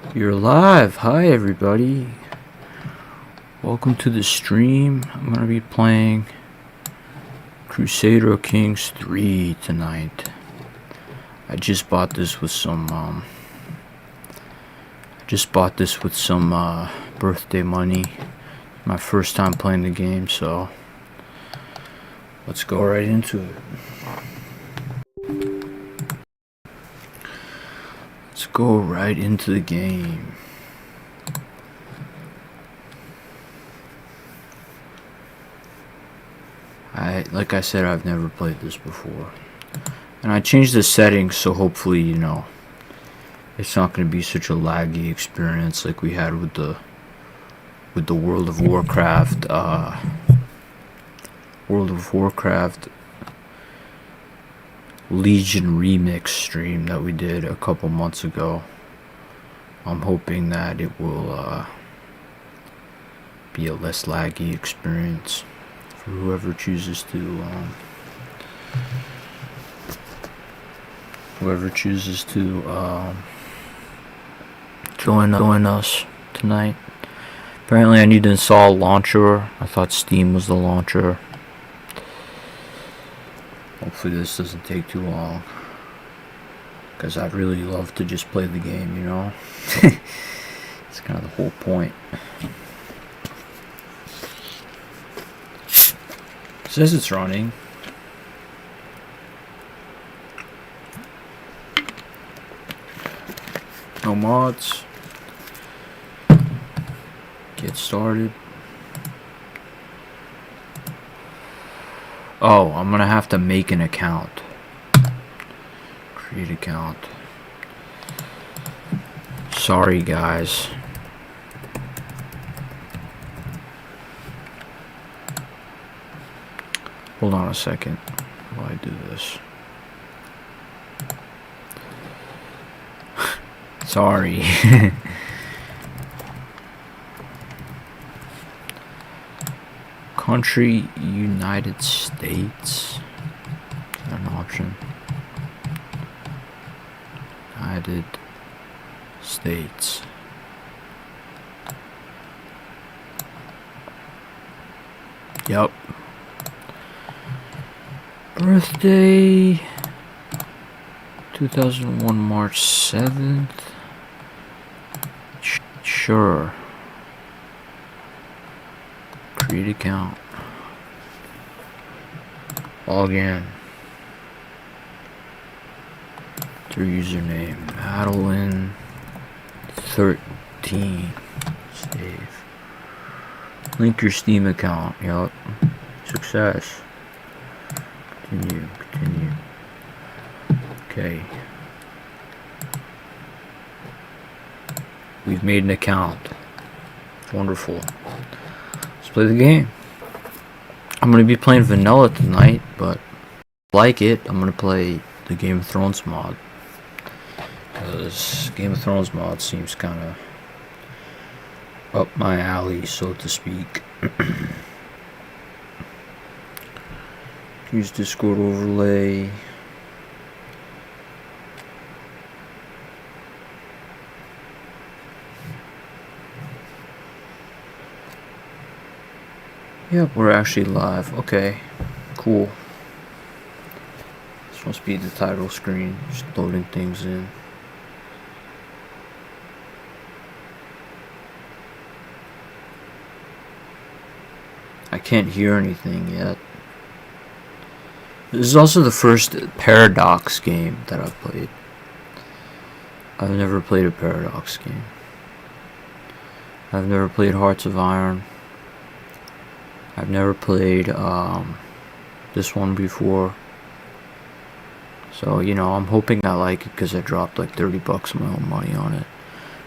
You're live. Hi, everybody. Welcome to the stream. I'm going to be playing Crusader Kings 3 tonight. I just bought this with some, birthday money. My first time playing the game, so let's go right into it. Let's go right into the game. Like I said, I've never played this before. And I changed the settings so hopefully, it's not going to be such a laggy experience like we had with the World of Warcraft Legion remix stream that we did a couple months ago. I'm hoping that it will be a less laggy experience for whoever chooses to join us tonight. Apparently I need to install a launcher. I thought Steam was the launcher. Hopefully this doesn't take too long, because I'd really love to just play the game, It's kind of the whole point. It says it's running. No mods. Get started. Oh, I'm gonna have to make an account. Create account. Sorry, guys. Hold on a second while I do this. Sorry. Country, United States. Is that an option? United States. Yep. Birthday 2001 March 7th. Sure. Create account. Log in. Through username Madeline 13. Save. Link your Steam account. Yup. Success. Continue. Okay. We've made an account. Wonderful. Let's play the game. I'm going to be playing vanilla tonight, but if I like it, I'm going to play the Game of Thrones mod. Because Game of Thrones mod seems kind of up my alley, so to speak. Use Discord overlay. Yep, we're actually live. Okay, cool. This must be the title screen. Just loading things in. I can't hear anything yet. This is also the first Paradox game that I've played. I've never played a Paradox game. I've never played Hearts of Iron. I've never played this one before. So, I'm hoping I like it because I dropped like $30 of my own money on it.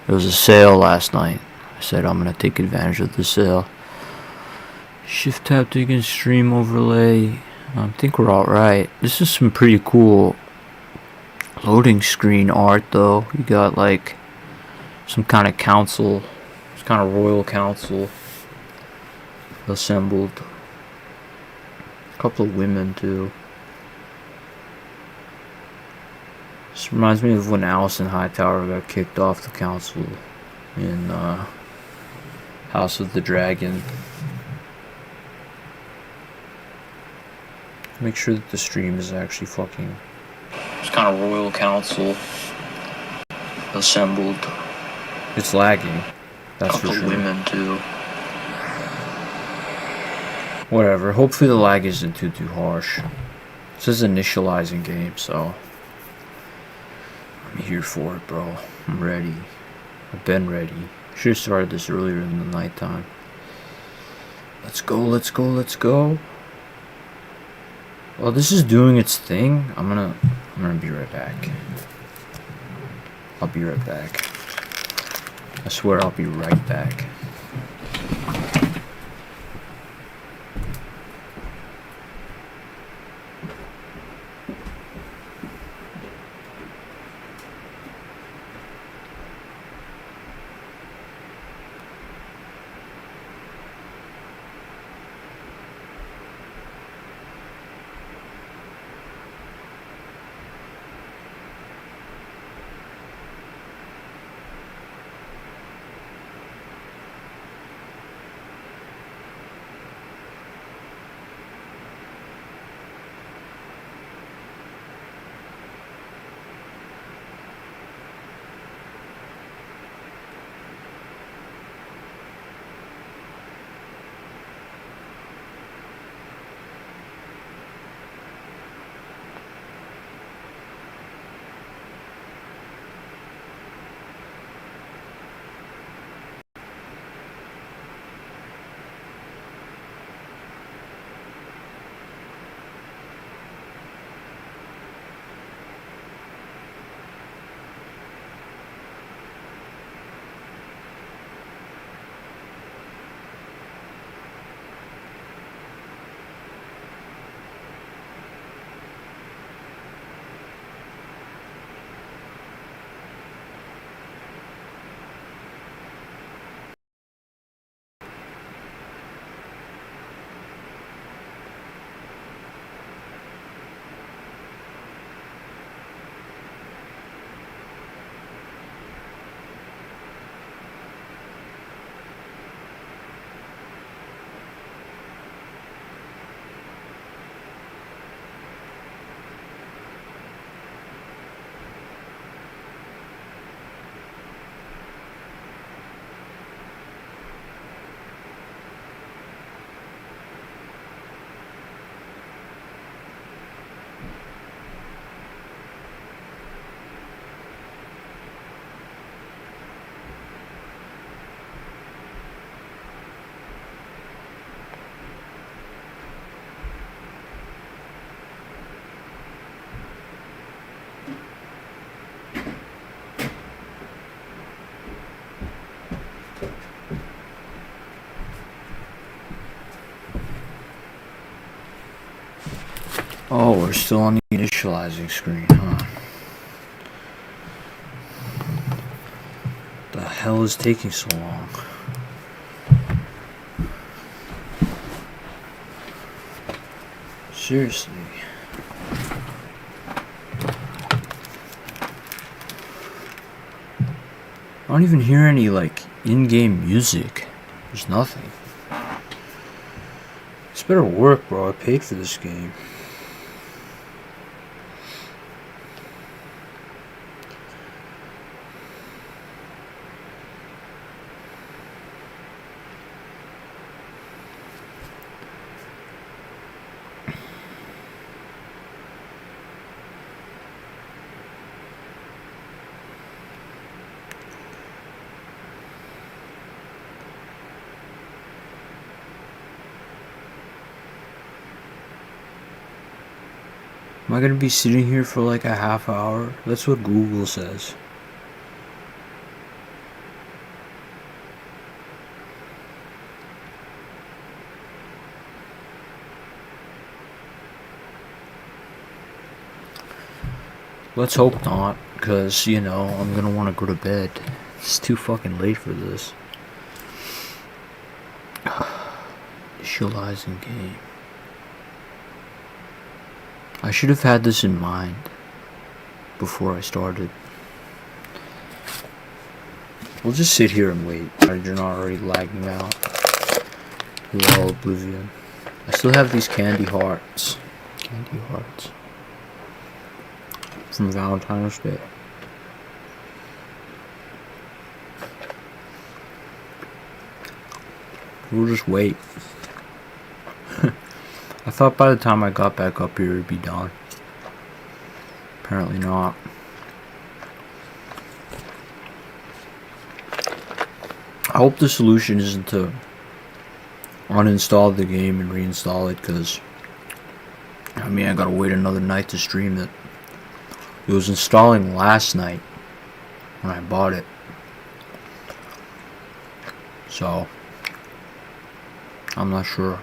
There was a sale last night. I said I'm going to take advantage of the sale. Shift tab to begin stream overlay. I think we're alright. This is some pretty cool loading screen art though. You got like some kind of council, some kind of royal council assembled. A couple of women too. This reminds me of when Allison Hightower got kicked off the council in House of the Dragon. Make sure that the stream is actually fucking... It's kind of royal council assembled. It's lagging. That's for sure. Women too. Whatever. Hopefully the lag isn't too harsh. This is initializing game, so I'm here for it, bro. I'm ready. I've been ready. Should have started this earlier in the nighttime. Let's go, let's go, let's go. While this is doing its thing, I'm gonna be right back. I'll be right back. I swear I'll be right back. Oh, we're still on the initializing screen, huh? The hell is taking so long? Seriously. I don't even hear any, like, in-game music. There's nothing. This better work, bro. I paid for this game. Am I gonna be sitting here for like a half hour? That's what Google says. Let's hope not, because, you know, I'm gonna want to go to bed. It's too fucking late for this. Initializing game. I should have had this in mind before I started. We'll just sit here and wait. You're not already lagging out. We're all oblivion. I still have these candy hearts. Candy hearts. From Valentine's Day. We'll just wait. I thought by the time I got back up here it'd be done. Apparently not. I hope the solution isn't to uninstall the game and reinstall it, because I mean I gotta wait another night to stream it. It was installing last night when I bought it, so I'm not sure.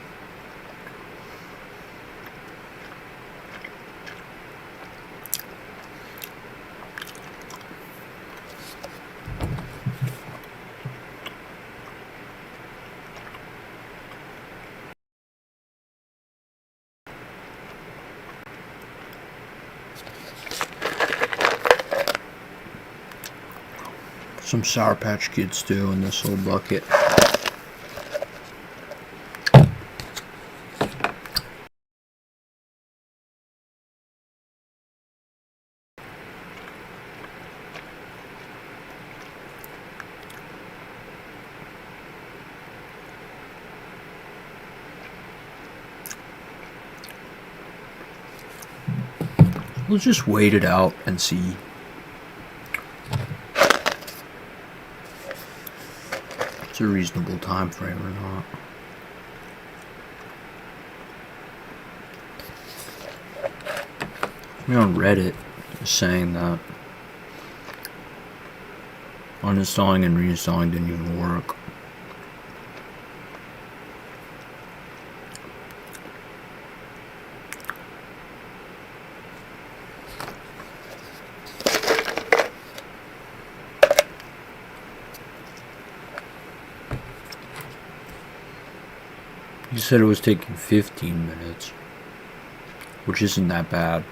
Some Sour Patch Kids too in this little bucket. We'll just wait it out and see. It's a reasonable time frame or not. Me on Reddit is saying that uninstalling and reinstalling didn't even work. You said it was taking 15 minutes, which isn't that bad.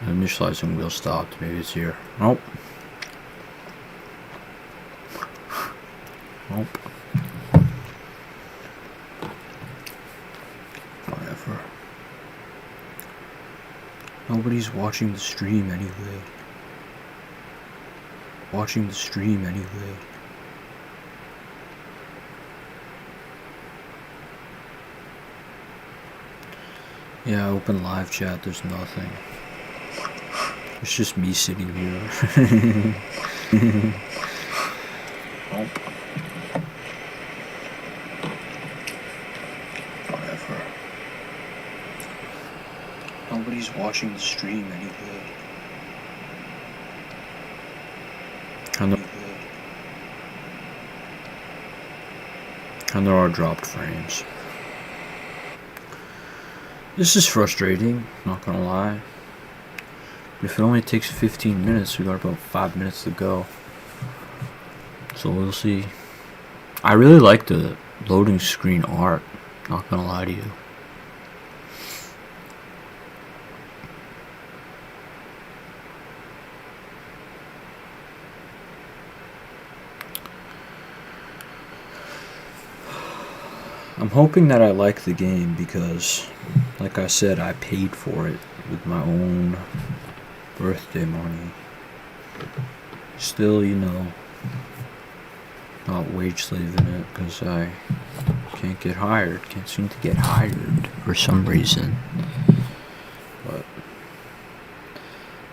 Initializing wheel stopped. Maybe it's here. Nope. Nope. Whatever. Nobody's watching the stream anyway. Watching the stream anyway. Yeah, I open live chat, there's nothing. It's just me sitting here. Nope. Whatever. Nobody's watching the stream anyway. And there are dropped frames. This is frustrating, not gonna lie. If it only takes 15 minutes, we got about 5 minutes to go. So we'll see. I really like the loading screen art, not gonna lie to you. I'm hoping that I like the game because, like I said, I paid for it with my own birthday money. Still, you know, not wage slaving it because I can't get hired. Can't seem to get hired for some reason. But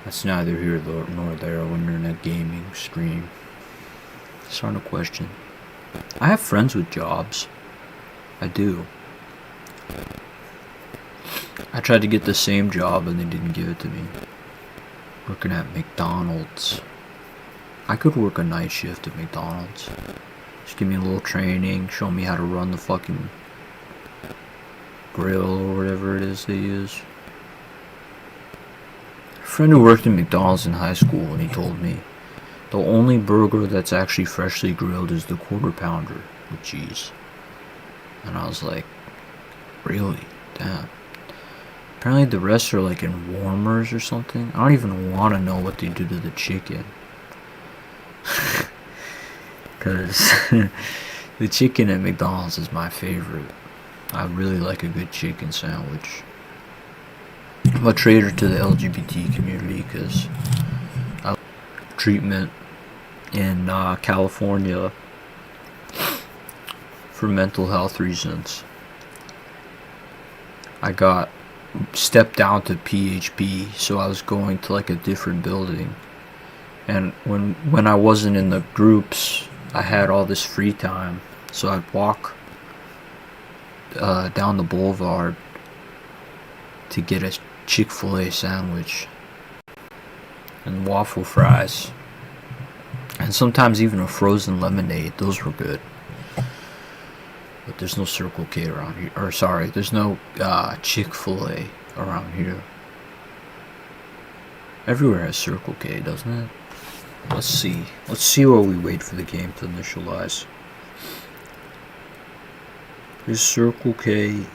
that's neither here nor there when you're in a gaming stream. It's not a question. I have friends with jobs. I do. I tried to get the same job and they didn't give it to me. Working at McDonald's. I could work a night shift at McDonald's. Just give me a little training, show me how to run the fucking grill or whatever it is they use. A friend who worked at McDonald's in high school, and he told me the only burger that's actually freshly grilled is the quarter pounder with cheese. And I was like, really? Damn. Apparently the rest are like in warmers or something. I don't even want to know what they do to the chicken. Because the chicken at McDonald's is my favorite. I really like a good chicken sandwich. I'm a traitor to the LGBT community because I like treatment in California for mental health reasons. I got stepped down to PHP, so I was going to like a different building. And when I wasn't in the groups, I had all this free time, so I'd walk down the boulevard to get a Chick-fil-A sandwich and waffle fries, and sometimes even a frozen lemonade. Those were good. But there's no Circle K around here. Or sorry, there's no Chick-fil-A around here. Everywhere has Circle K, doesn't it? Let's see. Let's see while we wait for the game to initialize. Is Circle K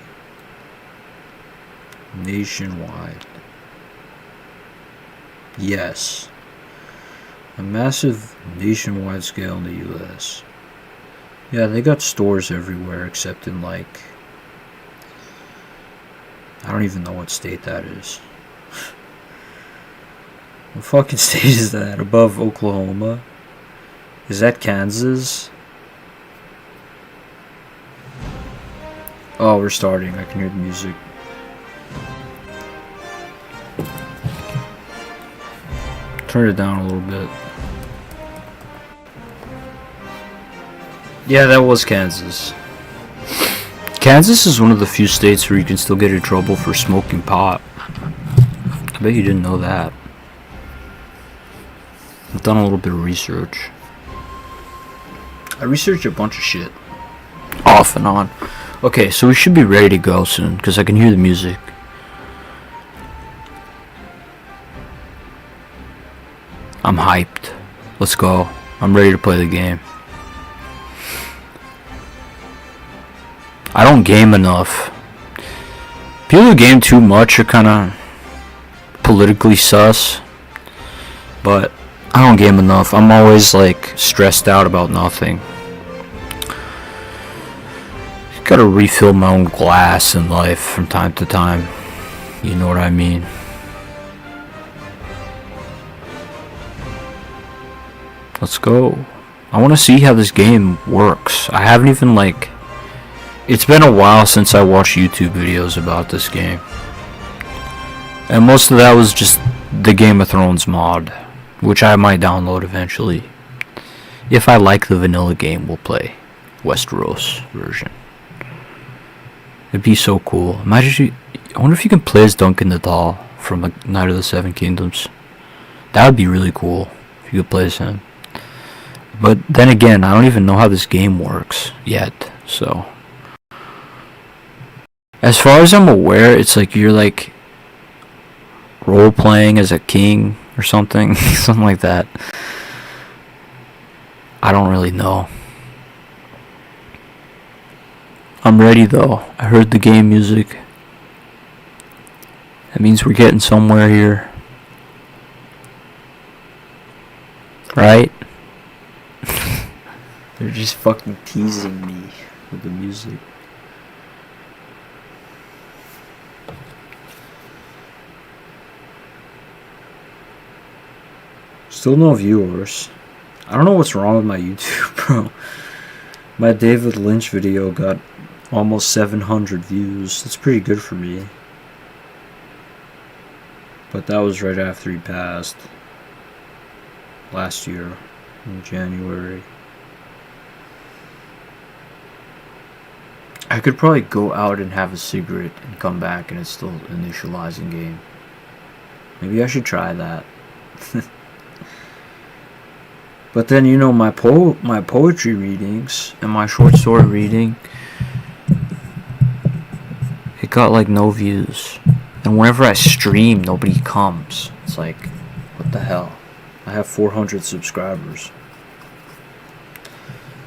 nationwide? Yes. A massive nationwide scale in the US. Yeah, they got stores everywhere except in like, I don't even know what state that is. What fucking state is that? Above Oklahoma? Is that Kansas? Oh, we're starting. I can hear the music. Turn it down a little bit. Yeah, that was Kansas. Kansas is one of the few states where you can still get in trouble for smoking pot. I bet you didn't know that. I've done a little bit of research. I researched a bunch of shit. Off and on. Okay, so we should be ready to go soon, because I can hear the music. I'm hyped. Let's go. I'm ready to play the game. I don't game enough. People who game too much are kind of politically sus. But I don't game enough. I'm always like stressed out about nothing. Gotta refill my own glass in life from time to time. You know what I mean? Let's go. I want to see how this game works. I haven't even like... It's been a while since I watched YouTube videos about this game. And most of that was just the Game of Thrones mod, which I might download eventually. If I like the vanilla game, we'll play Westeros version. It'd be so cool. Imagine I wonder if you can play as Duncan the Doll from Knight of the Seven Kingdoms. That would be really cool if you could play as him. But then again, I don't even know how this game works yet, so. As far as I'm aware, it's like you're like role-playing as a king or something. Something like that. I don't really know. I'm ready though. I heard the game music. That means we're getting somewhere here. Right? They're just fucking teasing me with the music. Still no viewers. I don't know what's wrong with my YouTube, bro. My David Lynch video got almost 700 views. That's pretty good for me. But that was right after he passed. Last year, in January. I could probably go out and have a cigarette and come back and it's still initializing game. Maybe I should try that. But then, you know, my poetry readings and my short story reading, it got like no views. And whenever I stream, nobody comes. It's like, what the hell? I have 400 subscribers.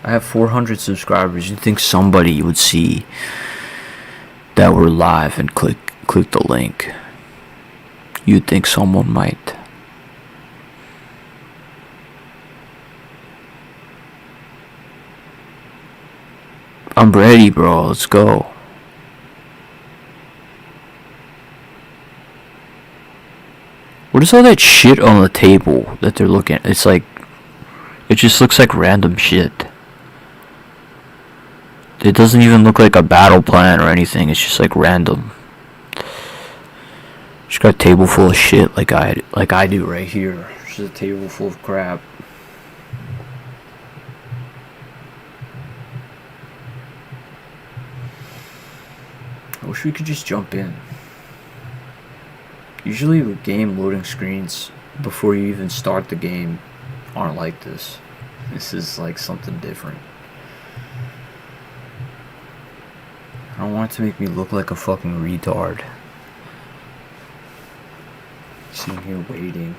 I have 400 subscribers. You'd think somebody would see that we're live and click click the link. You'd think someone might. I'm ready, bro. Let's go. What is all that shit on the table that they're looking at? It's like, it just looks like random shit. It doesn't even look like a battle plan or anything. It's just like random. Just got a table full of shit like I do right here. Just a table full of crap. I wish we could just jump in. Usually with game loading screens before you even start the game aren't like this. This is like something different. I don't want it to make me look like a fucking retard. Sitting here waiting.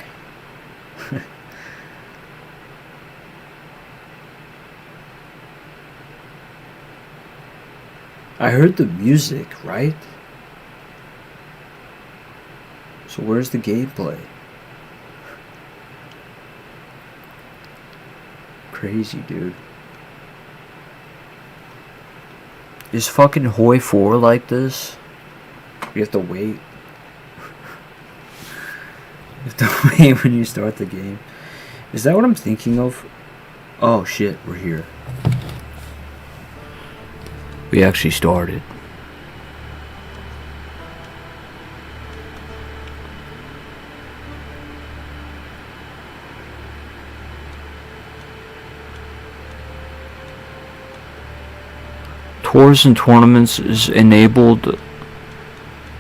I heard the music, right? So where's the gameplay? Crazy, dude. Is fucking Hoi 4 like this? You have to wait. You have to wait when you start the game. Is that what I'm thinking of? Oh shit, we're here. We actually started. Tours and tournaments is enabled.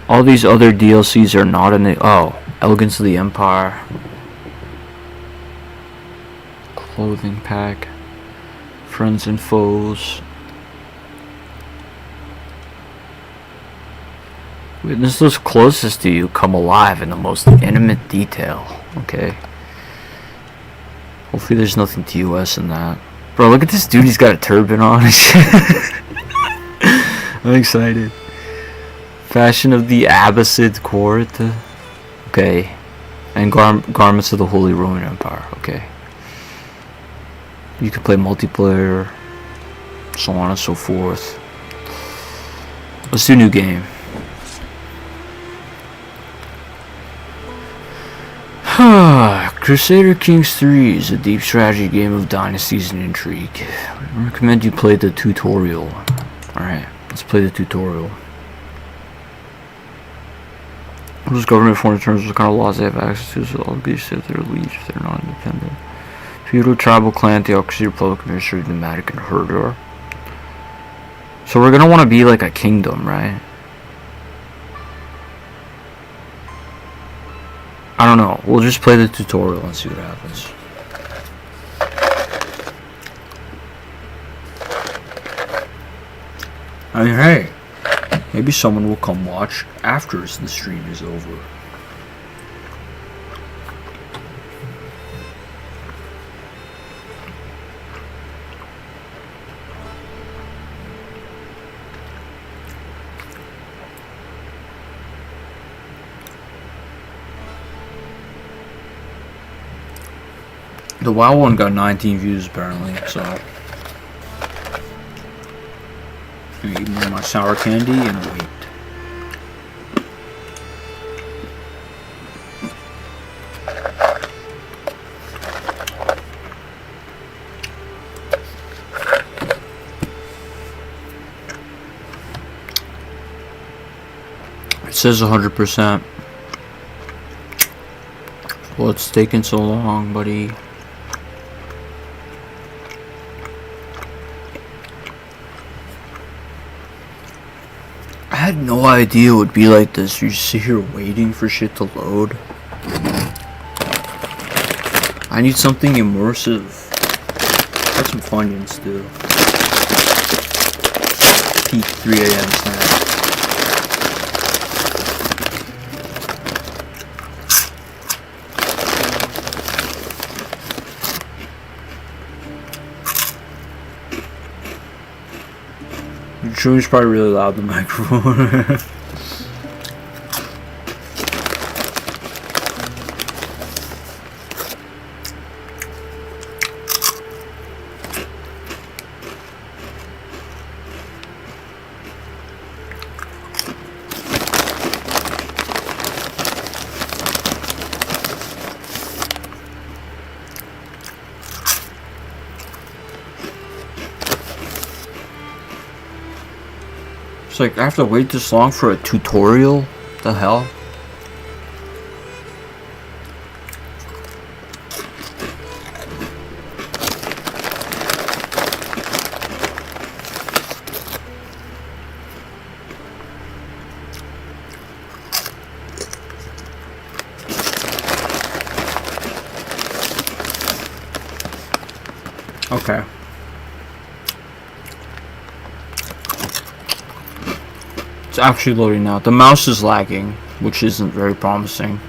All these other DLCs are not enabled. Oh, Elegance of the Empire. Clothing pack. Friends and foes. Witness those closest to you come alive in the most intimate detail. Okay. Hopefully there's nothing TOS in that. Bro, look at this dude. He's got a turban on. I'm excited. Fashion of the Abbasid court. Okay. And garments of the Holy Roman Empire. Okay. You can play multiplayer. So on and so forth. Let's do new game. Crusader Kings 3 is a deep strategy game of dynasties and intrigue. I recommend you play the tutorial. Alright, let's play the tutorial. What does government form in terms of what kind of laws they have access to? So all these if they're liege, if they're not independent. Feudal, tribal, clan, theocracy, republic, administrative, nomadic, and herder. So we're gonna want to be like a kingdom, right? I don't know. We'll just play the tutorial and see what happens. I mean, hey, maybe someone will come watch after the stream is over. The WoW one got 19 views apparently, so I'm gonna eat more of my sour candy and wait. It says 100%. What's taking so long, buddy? I had no idea it would be like this. You just sit here waiting for shit to load. I need something immersive. Got some Funyuns too. Peak 3 a.m. snack. Drew's probably really loud in the microphone. It's like, I have to wait this long for a tutorial? The hell? Okay. It's actually loading now. The mouse is lagging, which isn't very promising.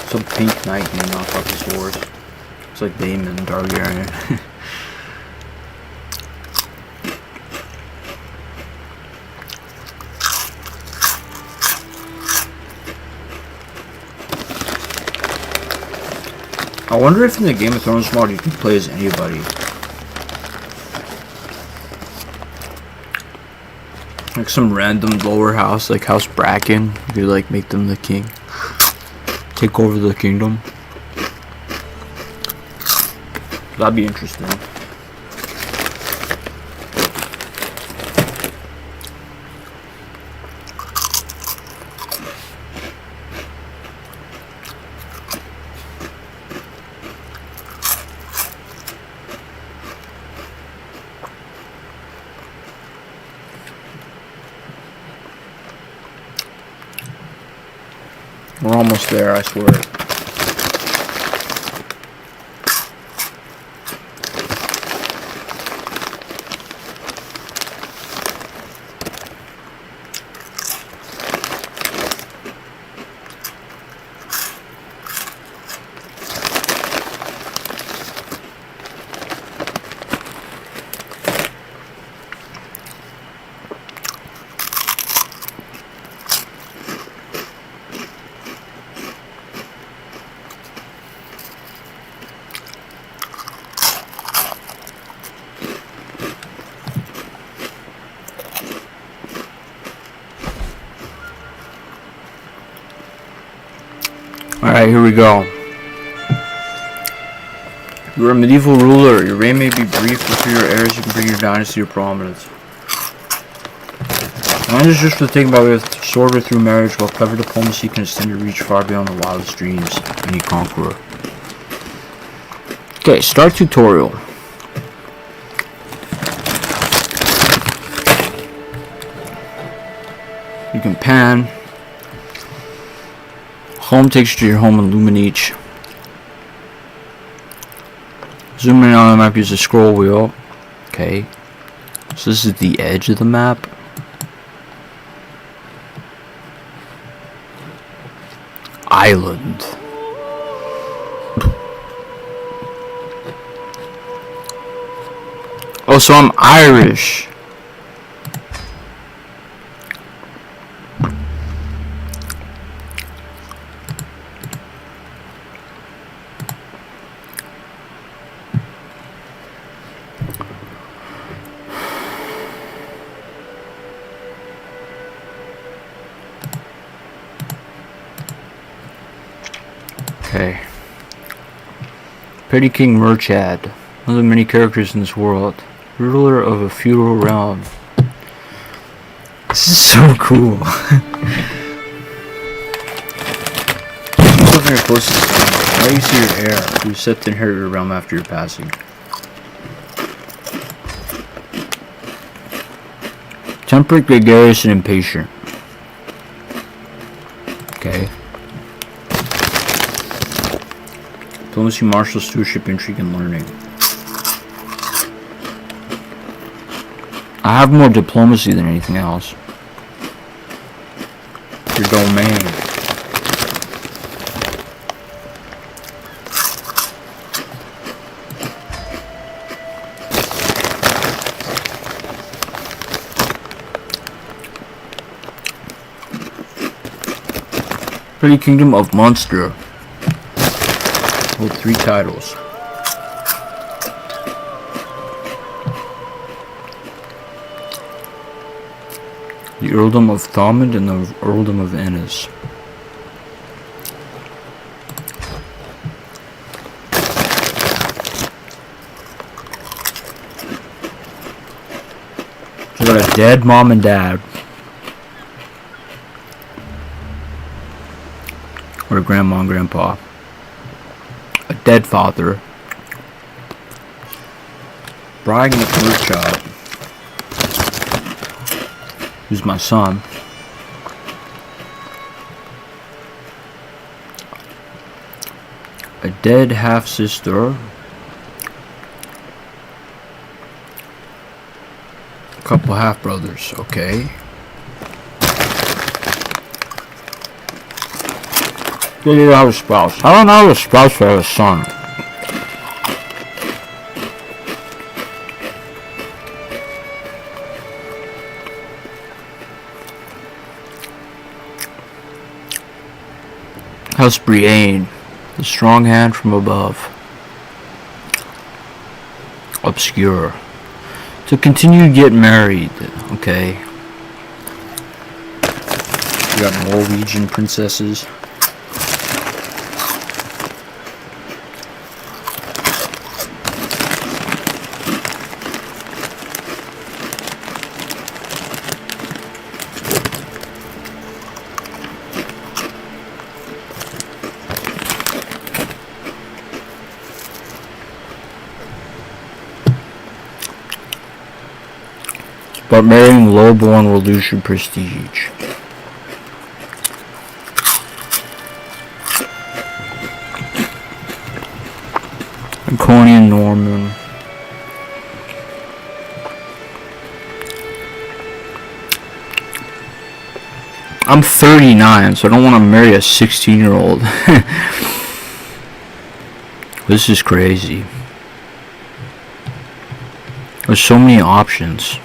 Some pink knight game off of his wars. It's like Daemon Targaryen. I wonder if in the Game of Thrones mod you can play as anybody. Like some random lower house, like House Bracken. You like make them the king. Take over the kingdom. That'd be interesting. We're almost there, I swear. Alright, here we go. You are a medieval ruler. Your reign may be brief, but through your heirs you can bring your dynasty to prominence. Land is just for the taking by way of sword or through marriage, while clever diplomacy can extend your reach far beyond the wildest dreams of any conqueror. Okay, start tutorial. You can pan. Home takes you to your home in Luminich. Zooming in on the map, use the scroll wheel. Okay. So this is the edge of the map. Island. Oh, so I'm Irish. Okay. Petty King Murchad, one of the many characters in this world, ruler of a feudal realm. This is so cool. Something close to now you see your heir, who is set to inherit your realm after your passing. Temperate, gregarious, and impatient. Okay. Diplomacy, martial stewardship, intrigue, and learning. I have more diplomacy than anything else. Your domain. Petty Kingdom of Munster. Hold 3 titles. The Earldom of Thomond and the Earldom of Ennis. dead mom and dad, or grandma and grandpa, a dead father, bride in the first child, who's my son, a dead half-sister, a couple half-brothers, okay. You don't have a spouse. I don't have a spouse, I have a son. House Brienne, the strong hand from above. Obscure. To continue to get married, okay. We got Norwegian princesses. But marrying lowborn will lose your prestige. Iconian Norman. I'm 39, so I don't want to marry a 16-year-old. This is crazy. There's so many options.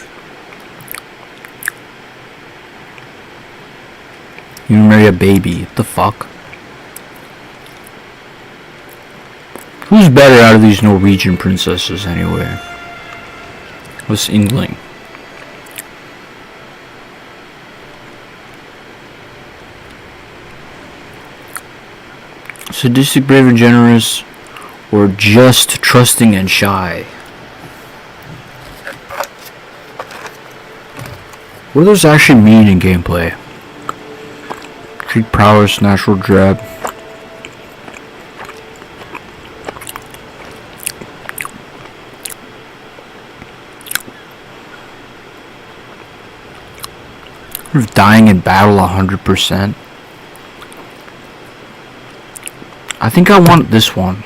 You marry a baby. What the fuck? Who's better out of these Norwegian princesses anyway? What's England? Sadistic, brave, and generous, or just trusting and shy? What does this actually mean in gameplay? Street prowess, natural dread. Dying in battle 100%. I think I want this one.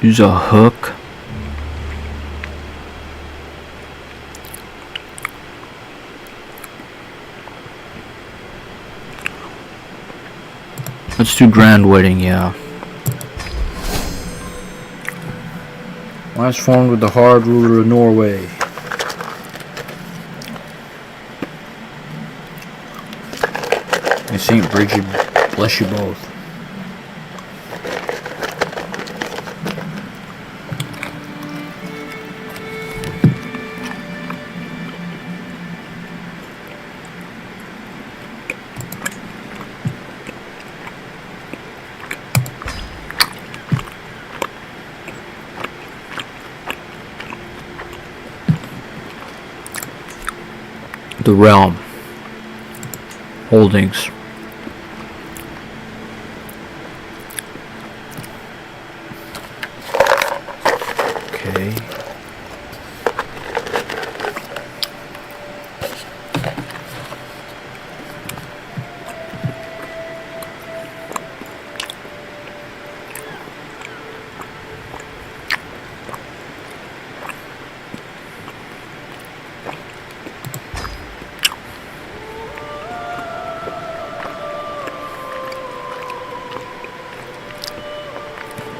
Use a hook. Let's do grand wedding, yeah. Last formed with the hard ruler of Norway. May Saint Bridget bless you both. The realm. Holdings. Okay.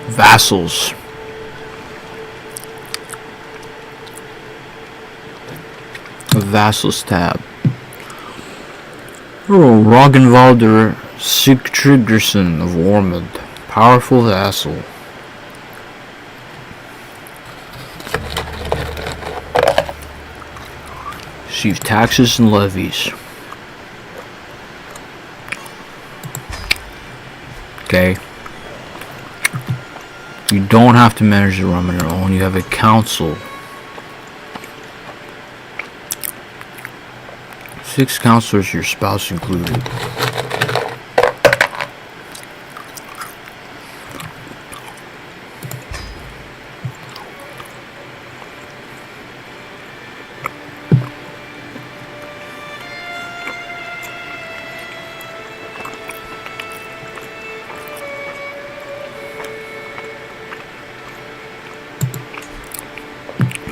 Vassals. A vassals tab. Oh, Roggenvalder Sigtryggsson of Ormond. Powerful vassal. Receive taxes and levies. Okay. You don't have to manage the room on your own. You have a council. 6 counselors, your spouse included.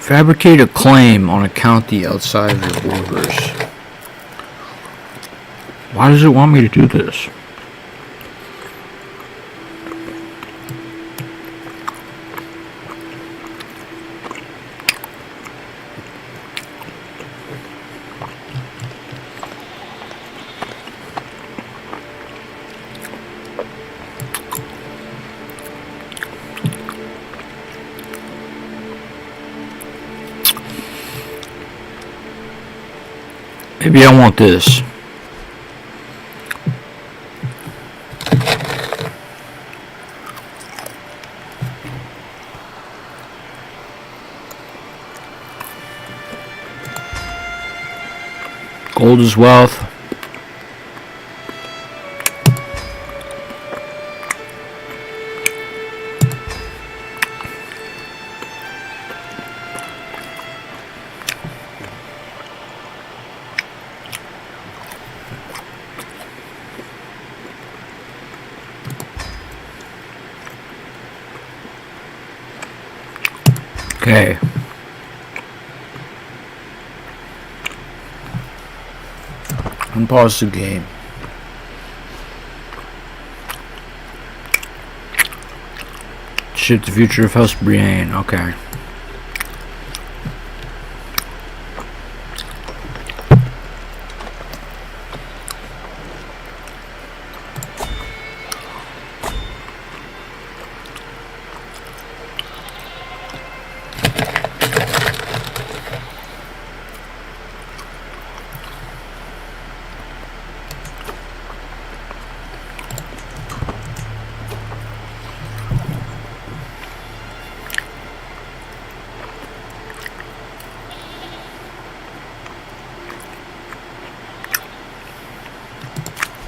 Fabricate a claim on a county outside of your borders. Why does it want me to do this? Maybe I want this. Gold is wealth. Okay. Unpause the game. Ship the future of House Brienne. Okay.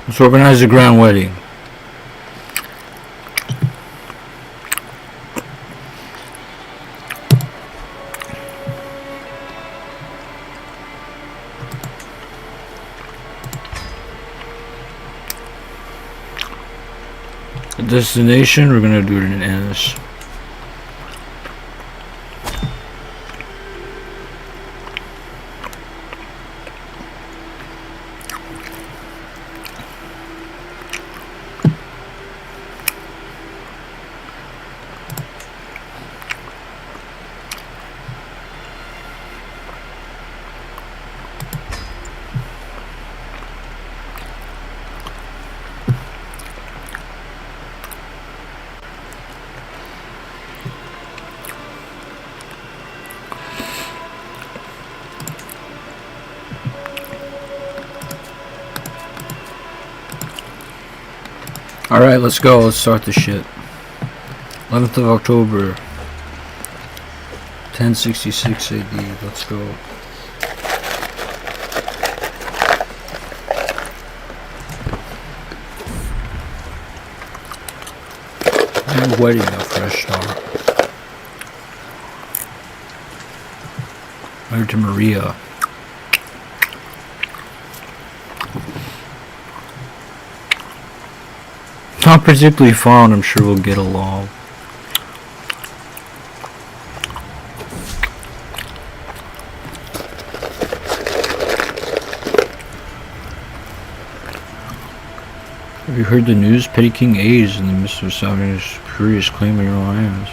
Let's organize a grand wedding. A destination, we're gonna do it in Ennis. Alright, let's go. Let's start this shit. 11th of October, 1066 AD. Let's go. New wedding, a fresh start. Married to Maria. Not particularly fond, I'm sure we'll get along. Have you heard the news? Petty King A is in the midst of sounding his furious claim on your lands.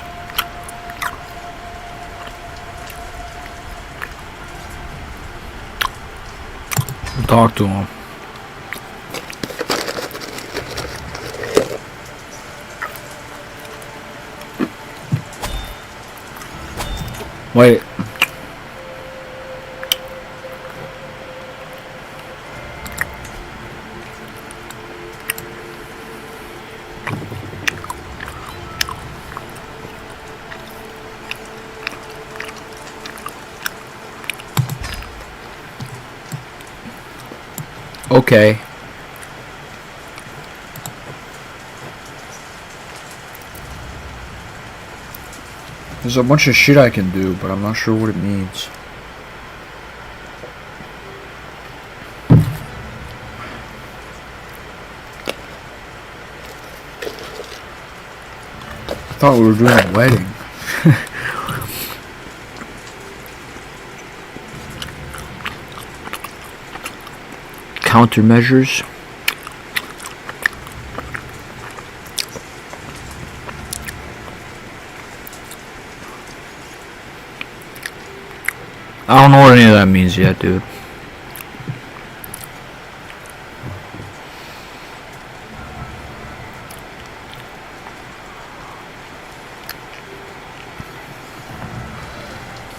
We'll talk to him. Wait. Okay. There's a bunch of shit I can do, but I'm not sure what it means. I thought we were doing a wedding. Countermeasures. I don't know what any of that means yet, dude.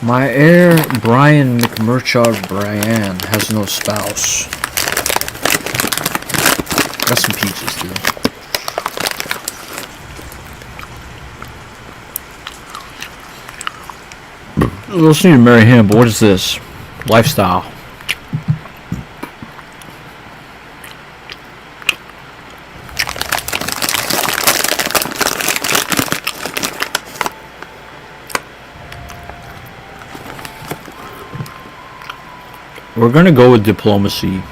My heir, Brian McMurchard Brian, has no spouse. Got some peaches, dude. We'll see you marry him, but what is this? Lifestyle. We're gonna go with diplomacy.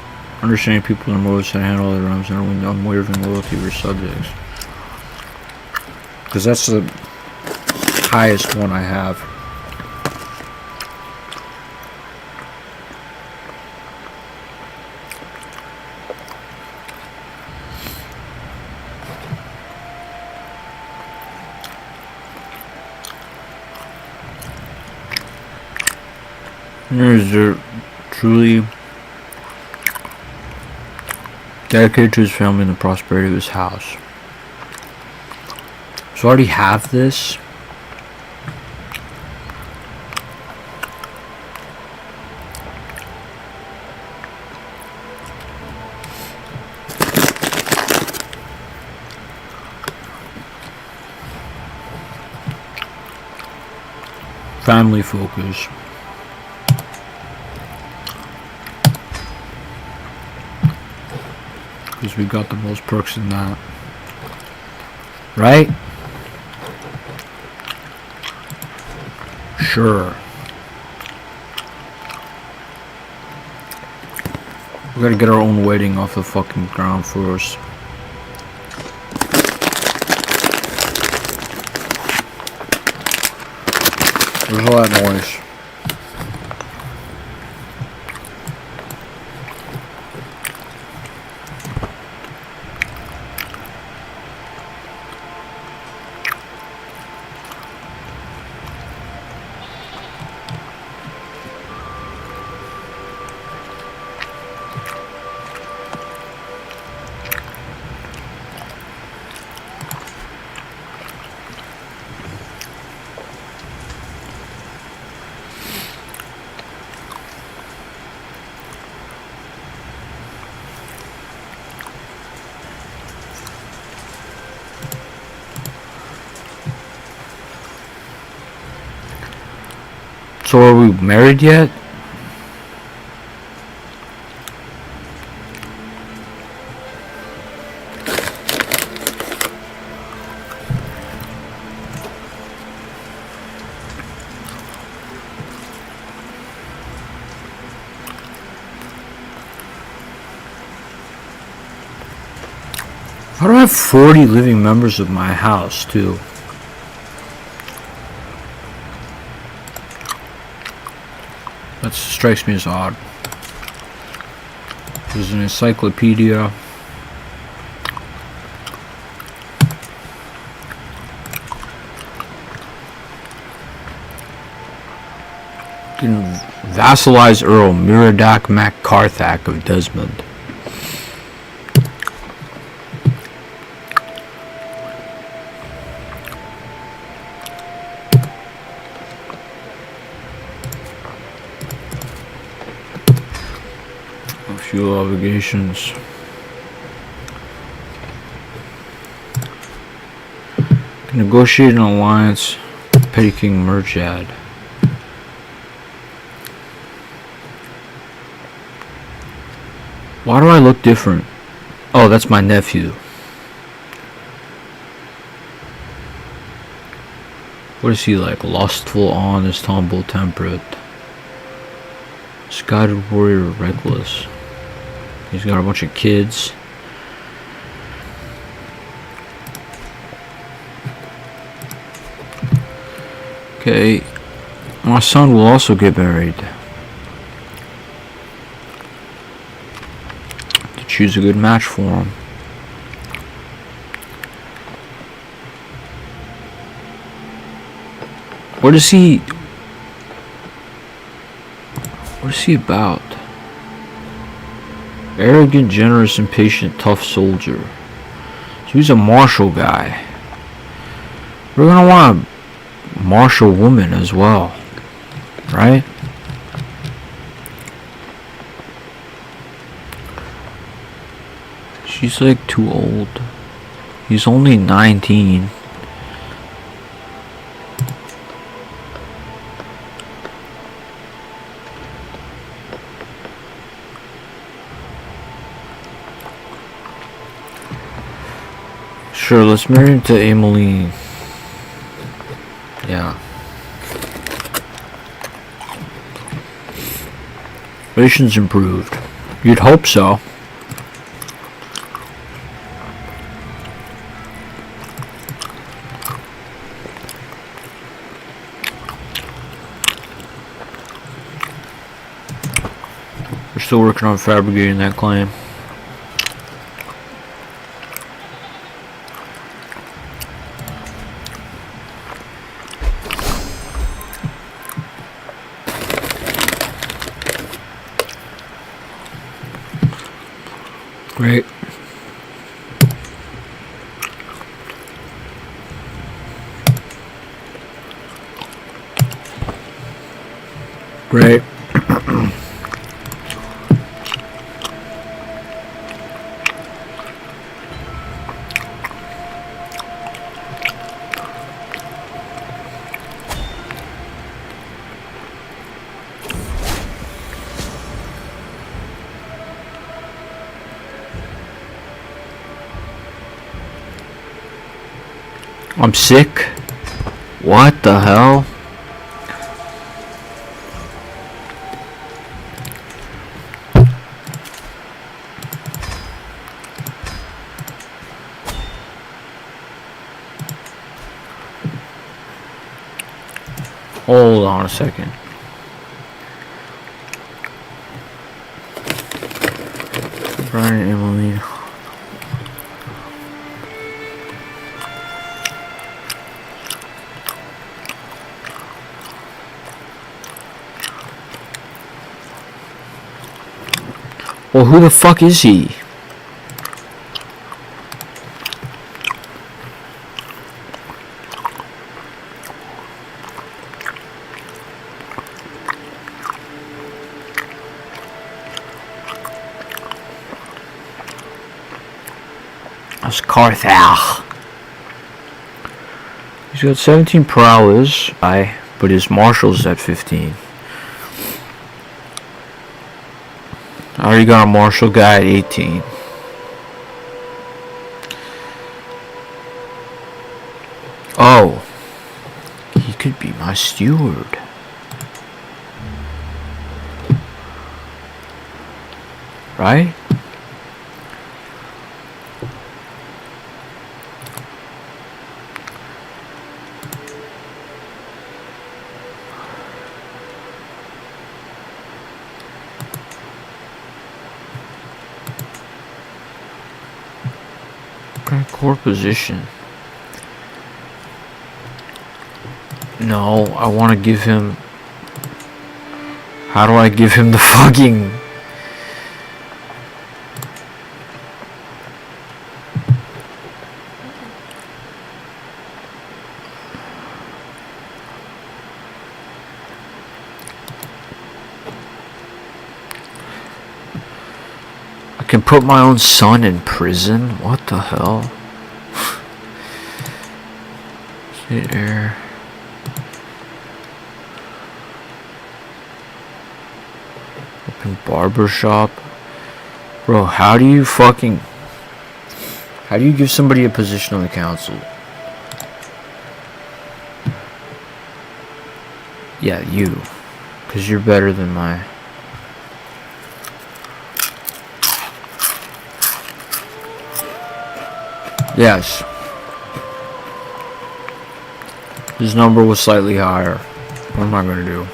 Understanding people in motives and handle their arms and unwavering loyalty for subjects. Because that's the highest one I have. Is there truly dedicated to his family and the prosperity of his house? So I already have this. Family focus. Because we got the most perks in that. Right? Sure. We gotta get our own wedding off the fucking ground first. There's all that noise. So are we married yet? How do I have 40 living members of my house too? That strikes me as odd. There's an encyclopedia. Vassalized Earl Miradak MacCarthack of Desmond. Few obligations. Negotiate an alliance with Petty King Murchad. Why do I look different? Oh, that's my nephew. What is he like? Lustful, honest, humble, temperate. Scotted warrior, reckless. He's got a bunch of kids. Okay. My son will also get married. To choose a good match for him. What is he about? Arrogant, generous, impatient, tough soldier. So he's a martial guy. We're gonna want a martial woman as well, right? She's like too old. He's only 19. Sure, let's marry him to Emily. Yeah. Relations improved. You'd hope so. We're still working on fabricating that claim. Great. Great. I'm sick. What the hell? Hold on a second. Brian, Emily. Well, who the fuck is he? That's Carthage. He's got 17 prowess, but his marshal's at 15. I already got a martial guy at 18. Oh, he could be my steward. Right? Core position. No, I want to give him. How do I give him the fucking? I can put my own son in prison? What the hell? State air. Open barber shop. Bro, how do you give somebody a position on the council? Yeah, you. Because you're better than my... Yes. His number was slightly higher. What am I going to do?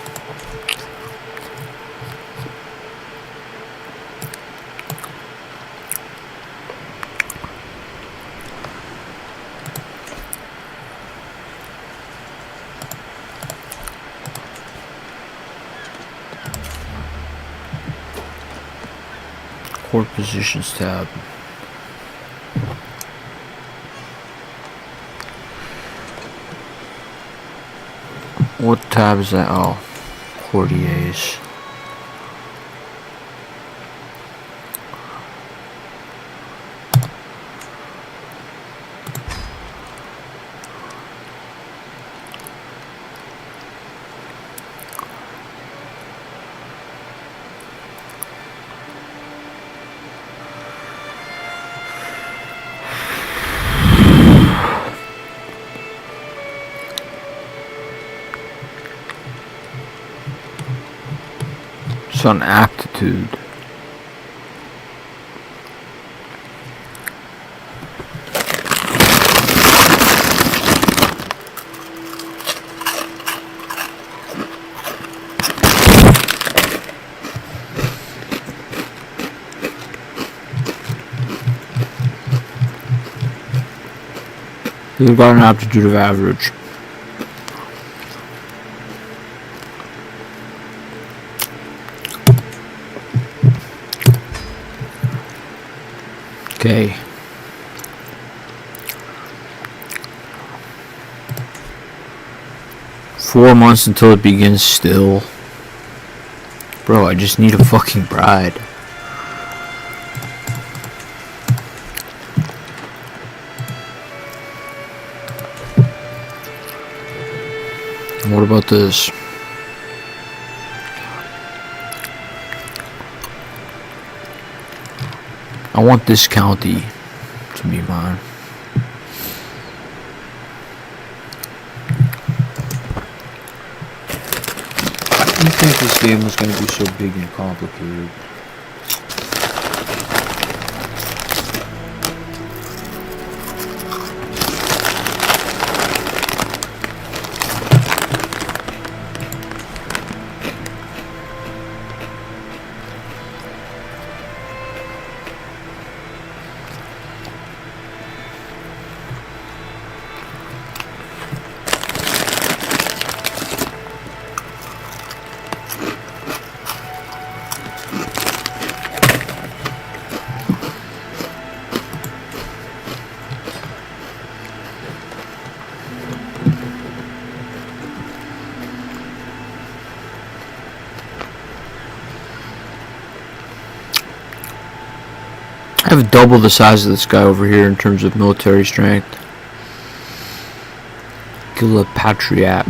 Court positions tab. What tab is that? Oh, courtiers. It's on aptitude. You've got an aptitude of average. Okay. Four months until it begins still. Bro, I just need a fucking bride. What about this? I want this county to be mine. I didn't think this game was going to be so big and complicated. I have double the size of this guy over here in terms of military strength. Patriarch.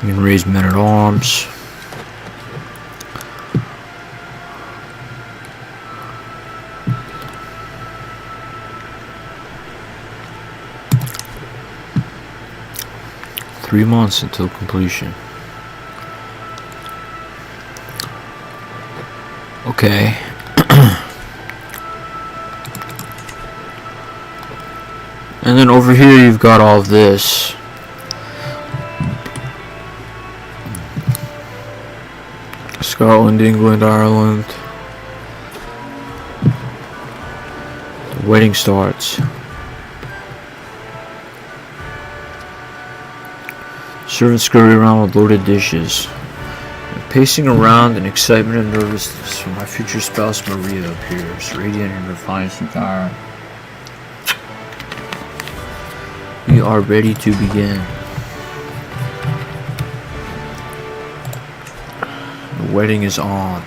You can raise men at arms. Three months until completion. Okay. And then over here you've got all of this. Scotland, England, Ireland. The wedding starts. Servants scurry around with loaded dishes. I'm pacing around in excitement and nervousness when my future spouse Maria appears, radiant in her finest attire. We are ready to begin. The wedding is on.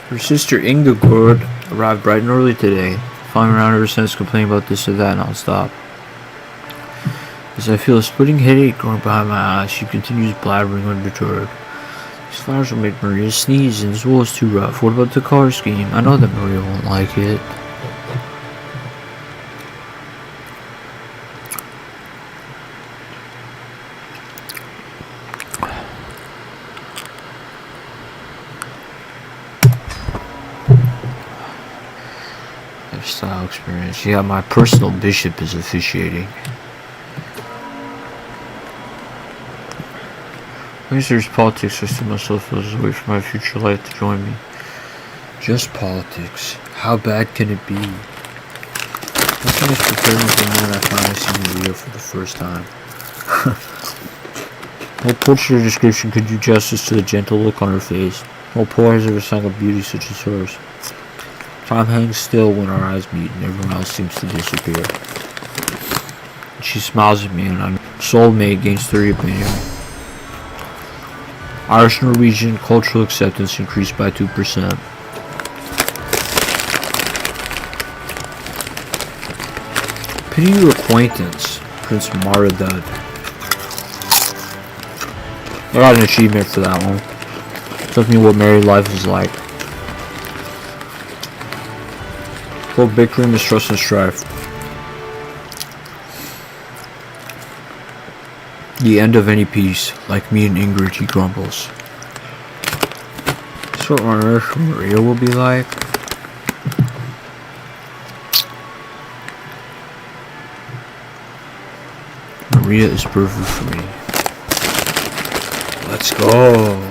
Her sister Ingegerd arrived bright and early today, following around ever since, complaining about this or that non-stop. As I feel a splitting headache growing behind my eyes, she continues blabbering undeterred. These flowers will make Maria sneeze, and this wool is too rough. What about the color scheme? I know that Maria won't like it. Lifestyle experience. Yeah, my personal bishop is officiating. When there's politics, I see myself as a way for my future life to join me. Just politics. How bad can it be? Nothing is prepared for the moment I finally see Maria for the first time. No portrait or description could do justice to the gentle look on her face. No poet has ever sung of beauty such as hers. Time hangs still when our eyes meet, and everyone else seems to disappear. She smiles at me, and I'm soulmate gains 30 opinion. Irish Norwegian cultural acceptance increased by 2%. Pity your acquaintance, Prince Maradud. I got an achievement for that one. Tells me what married life is like. Full bickering, mistrust, and strife. The end of any peace, like me and Ingrid, he grumbles. That's what on earth Maria will be like. Maria is perfect for me. Let's go.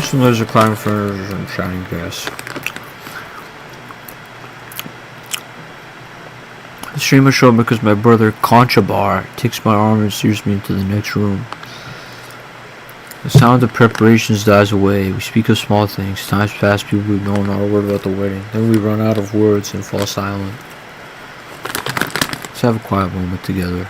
Some letters are climbing furniture and shining gas. The streamer showed up because my brother Conchabar takes my arm and steers me into the next room. The sound of preparations dies away. We speak of small things. Times pass, people we've known our word about the wedding. Then we run out of words and fall silent. Let's have a quiet moment together.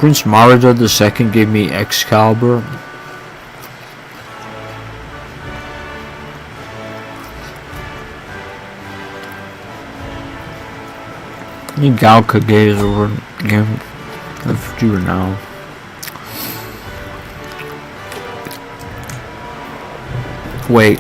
Prince Maradud II gave me Excalibur. Galka gaze over again. If you were now. Wait.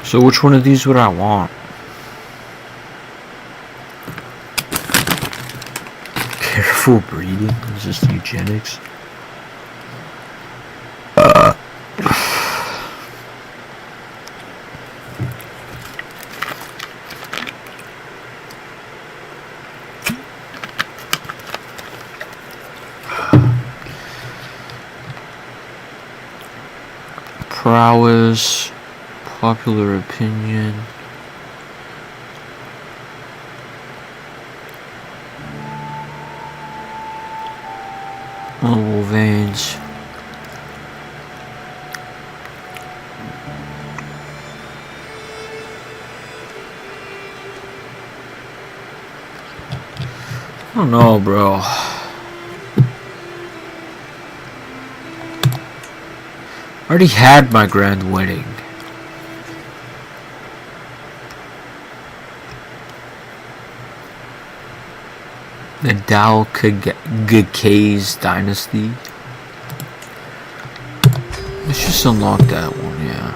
So which one of these would I want? Careful breeding? Is this eugenics? Prowess. Popular opinion. Oval veins. I don't know, bro. I already had my grand wedding. The Dao Gakei's dynasty. Let's just unlock that one, yeah.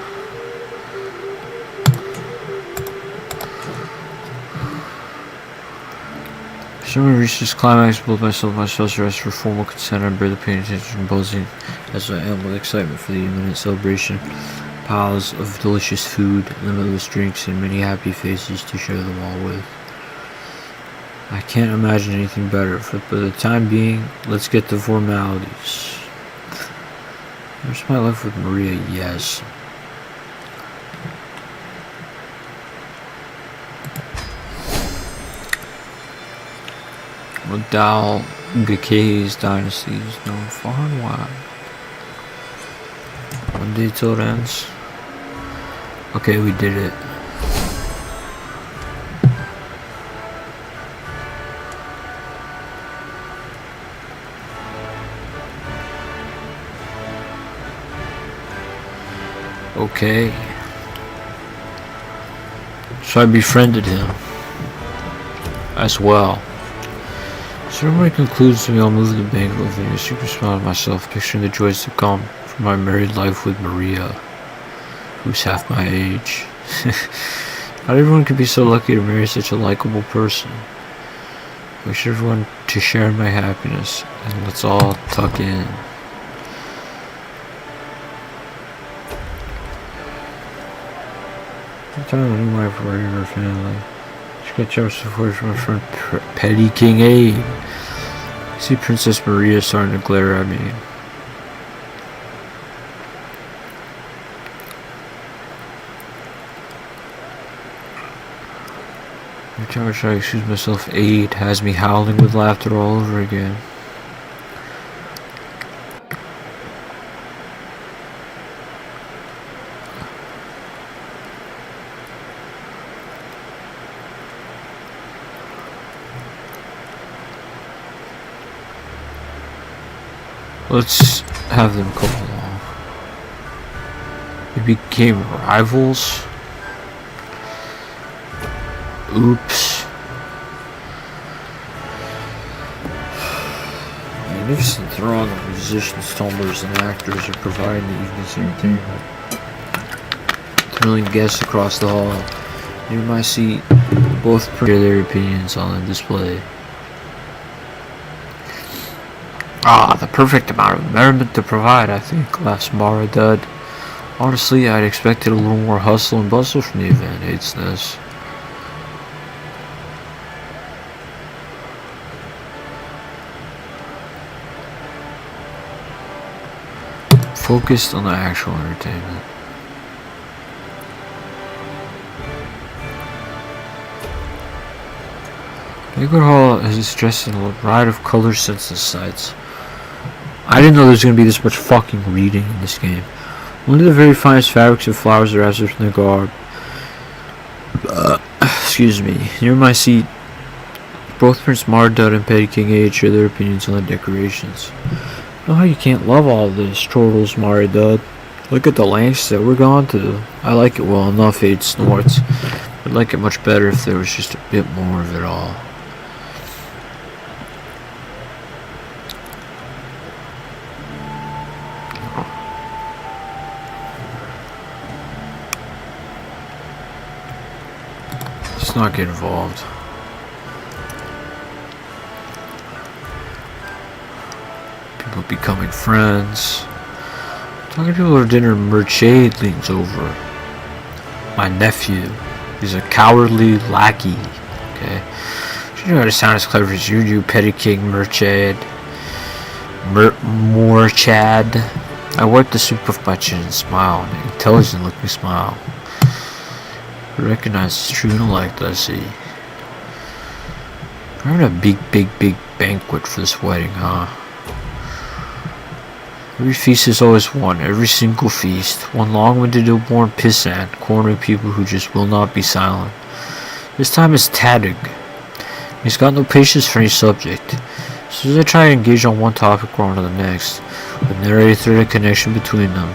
Someone reached this climax, both myself and my spouse asked for formal consent and barely paying attention to composing as I am with excitement for the imminent celebration. piles of delicious food, limitless drinks, and many happy faces to share them all with. I can't imagine anything better. For the time being, let's get to formalities. Where's my life with Maria? Yes. Dal Gakei's dynasty is known far and wide. One day till it ends. Okay, we did it. Okay. So I befriended him as well. Ceremony concludes and we all move to the bank, living a secret smile to myself, picturing the joys to come from my married life with Maria, who's half my age. Not everyone can be so lucky to marry such a likable person. I wish everyone to share my happiness, and let's all tuck in. I'm telling a new wife for her family. She got jealous support from my friend Petty King Abe. I see Princess Maria starting to glare at me. Every time I try to excuse myself, Abe has me howling with laughter all over again. Let's have them come along. We became rivals. Oops. Magnificent throng of musicians, tumblers, and actors are providing the evening's entertainment. Thrilling guests across the hall. Near my seat, both share their opinions on the display. Ah, the perfect amount of merriment to provide, I think, laughs Mara Dud. Honestly, I'd expected a little more hustle and bustle from the event, hates this. Focused on the actual entertainment. Banquet Hall is dressed in a riot of colors, scents, and sights. I didn't know there was going to be this much fucking reading in this game. One of the very finest fabrics of flowers are absent from the garb. Excuse me. Near my seat, both Prince Mardud and Petty King Aid share their opinions on the decorations. I know how you can't love all this, chortles Mardud. Look at the lengths that we're gone to. I like it well enough, Aid snorts. I'd like it much better if there was just a bit more of it all. Let's not get involved. People becoming friends. Talking to people at dinner, Merchade leans over. My nephew. He's a cowardly lackey. Okay. You know how to sound as clever as you do, Petty King Merchade. Morchad. I wipe the soup off my chin and smile, an intelligent looking smile. I recognize it's true intellect, I see. We're having a big banquet for this wedding, huh? Every feast is always one, every single feast. One long-winded newborn pissant, cornering people who just will not be silent. This time it's Tadig. He's got no patience for any subject. As soon as I try to engage on one topic, we're on to the next, with narrated thread of connection between them.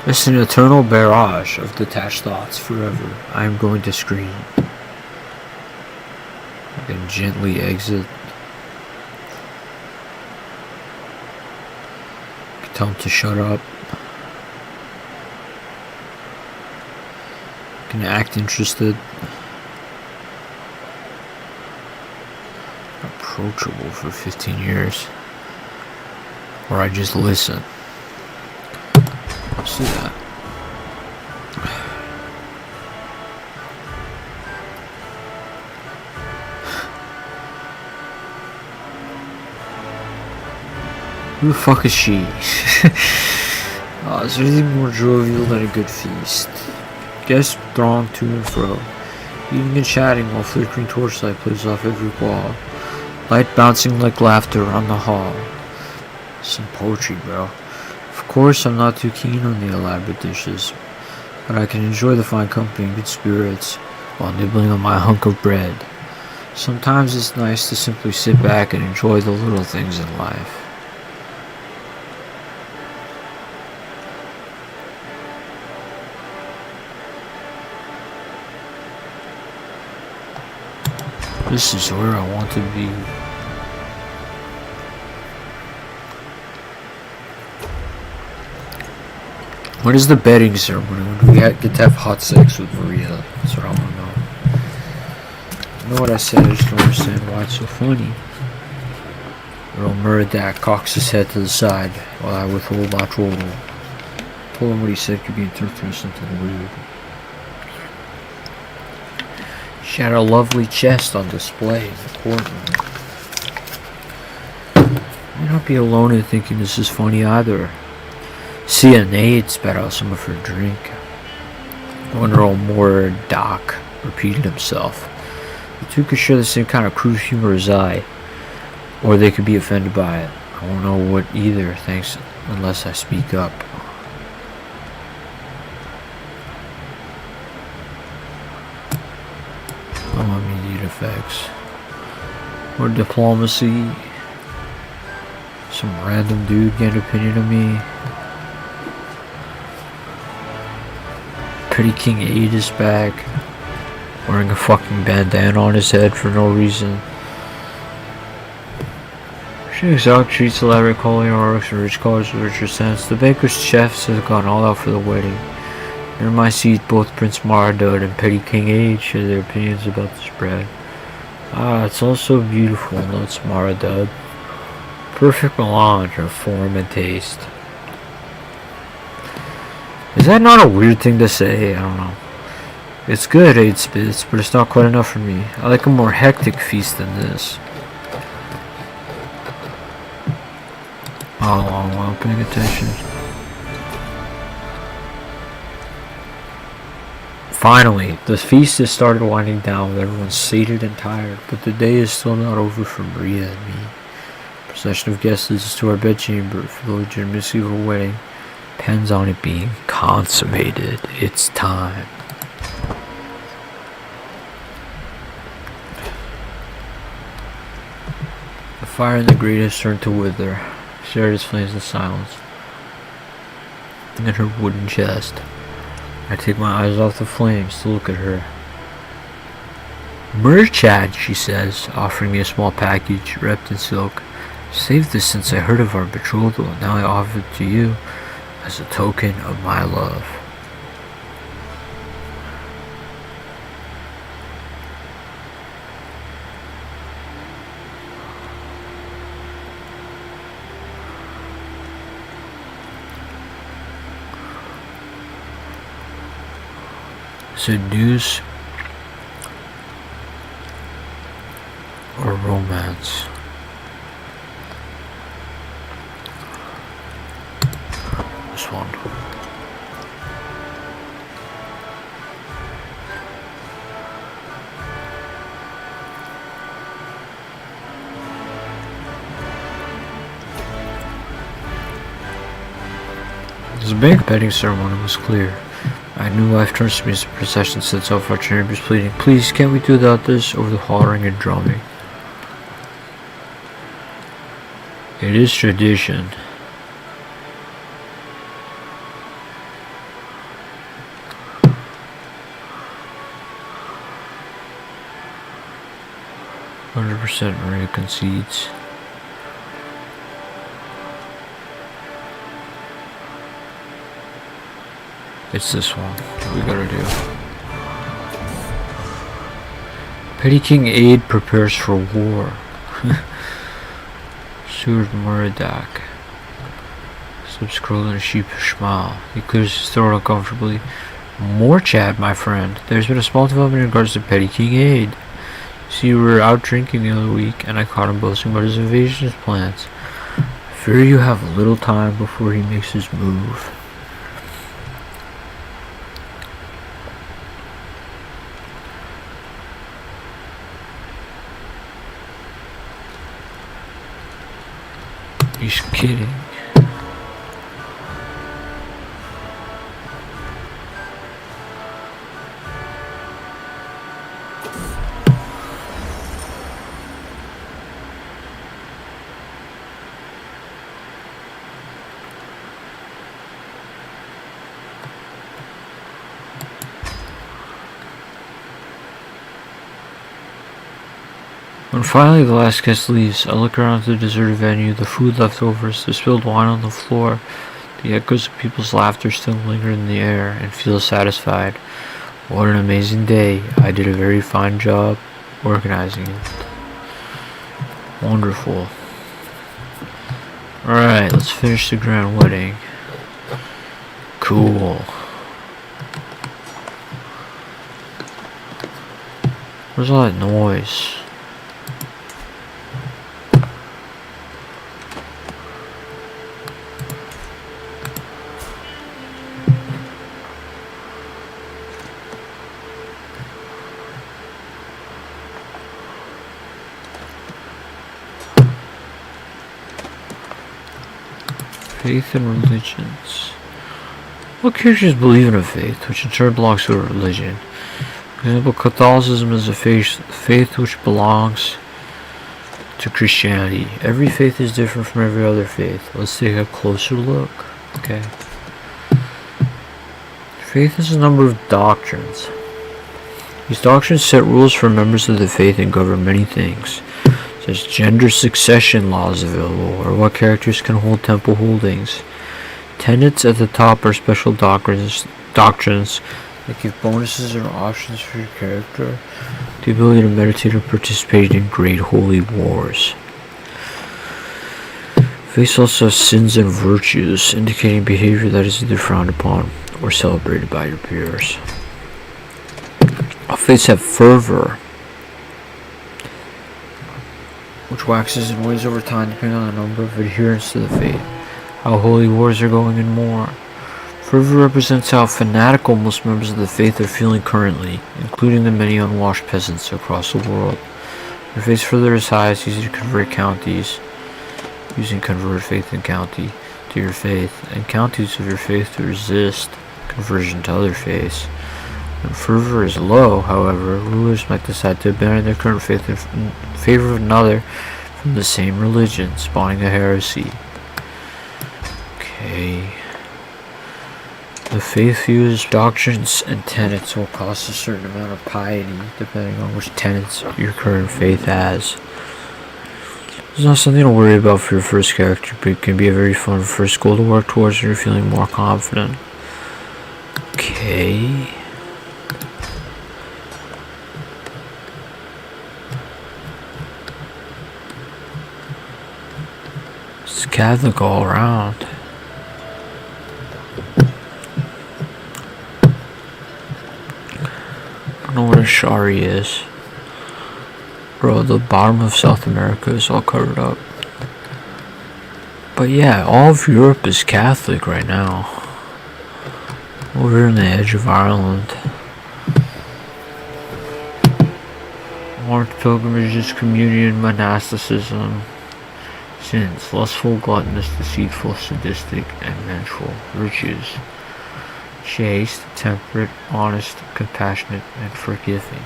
It's an eternal barrage of detached thoughts forever. I am going to scream. I can gently exit. Tell him to shut up. Can act interested. Approachable for 15 years. Or I just listen. Let's do that. Who the fuck is she? Is there anything more jovial than a good feast? Guests throng to and fro, eating and chatting while flickering torchlight plays off every wall. Light bouncing like laughter on the hall. Some poetry, bro. Of course, I'm not too keen on the elaborate dishes, but I can enjoy the fine company and good spirits while nibbling on my hunk of bread. Sometimes it's nice to simply sit back and enjoy the little things in life. This is where I want to be. What is the bedding ceremony? When do we get to have hot sex with Maria? That's what I want to know. I know what I said, I just don't understand why it's so funny. Little Muradak cocks his head to the side while I withhold my troll. Told him what he said could be interpreted as something weird. She had a lovely chest on display in the courtroom. I may not be alone in thinking this is funny either. See, a Nate spat out some of her drink. I wonder how more Doc repeated himself. The two could share the same kind of crude humor as I, or they could be offended by it. I won't know what either, thanks, unless I speak up. Immediate effects. Or diplomacy. Some random dude get an opinion of me. Petty King 8 is back, wearing a fucking bandana on his head for no reason. She exotic treats, elaborate culinary arts, and rich colors with richer scents. The baker's chefs have gone all out for the wedding. Near my seat, both Prince Maradud and Petty King 8 share their opinions about this bread. It's also beautiful, notes Maradud. Perfect melange of form and taste. Is that not a weird thing to say? I don't know. It's good, 8 spits, but it's not quite enough for me. I like a more hectic feast than this. Oh, I'm paying attention. Finally, the feast has started winding down with everyone sated and tired, but the day is still not over for Maria and me. Procession of guests leads to our bedchamber for the legitimacy of a wedding. Depends on it being consummated. It's time. The fire in the grate has turned to wither. Stared its flames in silence. In her wooden chest. I take my eyes off the flames to look at her. Merchad, she says, offering me a small package wrapped in silk. Saved this since I heard of our betrothal, and now I offer it to you as a token of my love. Seduce or romance? This one. The big bedding ceremony was clear. My new wife turns to me as the procession sets off, our chambers pleading, "Please, can't we do without this?" over the hollering and drumming. It is tradition. %, Maria concedes. It's this one we gotta do. Petty King Aid prepares for war. Steward Muradak slips curled in a sheepish smile. He clears his throat uncomfortably. More Chad, my friend. There's been a small development in regards to Petty King Aid. See, we were out drinking the other week, and I caught him boasting about his invasion plans. I fear you have little time before he makes his move. He's kidding. When finally the last guest leaves, I look around the deserted venue, the food leftovers, the spilled wine on the floor, the echoes of people's laughter still linger in the air, and feel satisfied. What an amazing day. I did a very fine job organizing it. Wonderful. Alright, let's finish the grand wedding. Cool. Where's all that noise? Faith and religions. What characters believe in a faith, which in turn belongs to a religion? For example, Catholicism is a faith which belongs to Christianity. Every faith is different from every other faith. Let's take a closer look. Okay. Faith is a number of doctrines. These doctrines set rules for members of the faith and govern many things. There's gender succession laws available, or what characters can hold temple holdings. Tenets at the top are special doctrines that give bonuses or options for your character. The ability to meditate or participate in great holy wars. Faith also has sins and virtues, indicating behavior that is either frowned upon or celebrated by your peers. All faiths have fervor, which waxes and wanes over time depending on the number of adherents to the faith, how holy wars are going, and more. Fervor represents how fanatical most members of the faith are feeling currently, including the many unwashed peasants across the world. Your faith's further is high, it's easy to convert counties, using convert faith and county to your faith, and counties of your faith to resist conversion to other faiths. When fervor is low, however, rulers might decide to abandon their current faith in favor of another from the same religion, spawning a heresy. Okay. The faith views doctrines and tenets will cost a certain amount of piety, depending on which tenets your current faith has. It's not something to worry about for your first character, but it can be a very fun first goal to work towards when you're feeling more confident. Okay. It's Catholic all around. I don't know what a shari is. Bro, the bottom of South America is all covered up. But yeah, all of Europe is Catholic right now. Over here on the edge of Ireland. Marked pilgrimages, communion, monasticism, sins, lustful, gluttonous, deceitful, sadistic, and vengeful virtues. Chaste, temperate, honest, compassionate, and forgiving.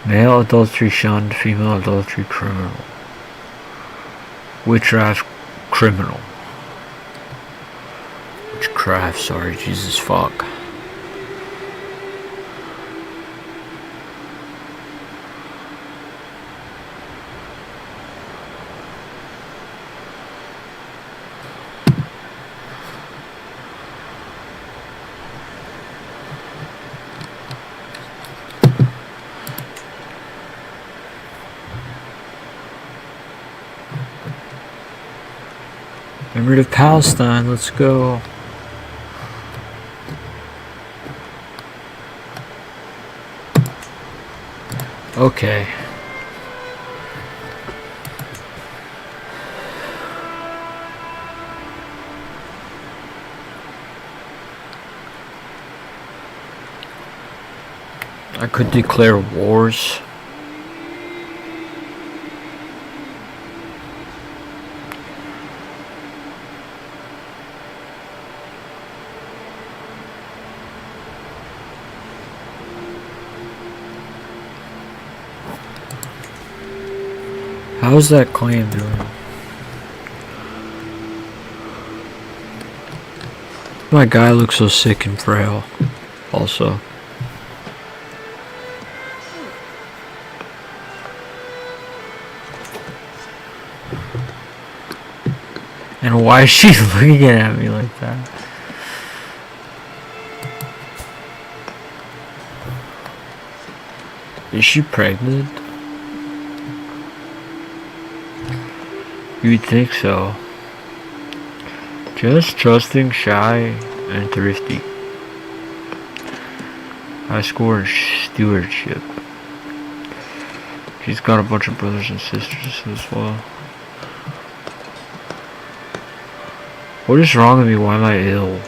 Male adultery shunned, female adultery criminal. Witchcraft criminal. Witchcraft, sorry, Jesus fuck. Remember to Palestine, let's go. Okay. I could declare wars. How's that claim doing? My guy looks so sick and frail. Also. And why is she looking at me like that? Is she pregnant? You'd think so. Just trusting, shy, and thrifty. High score in stewardship. She's got a bunch of brothers and sisters as well. What is wrong with me? Why am I ill?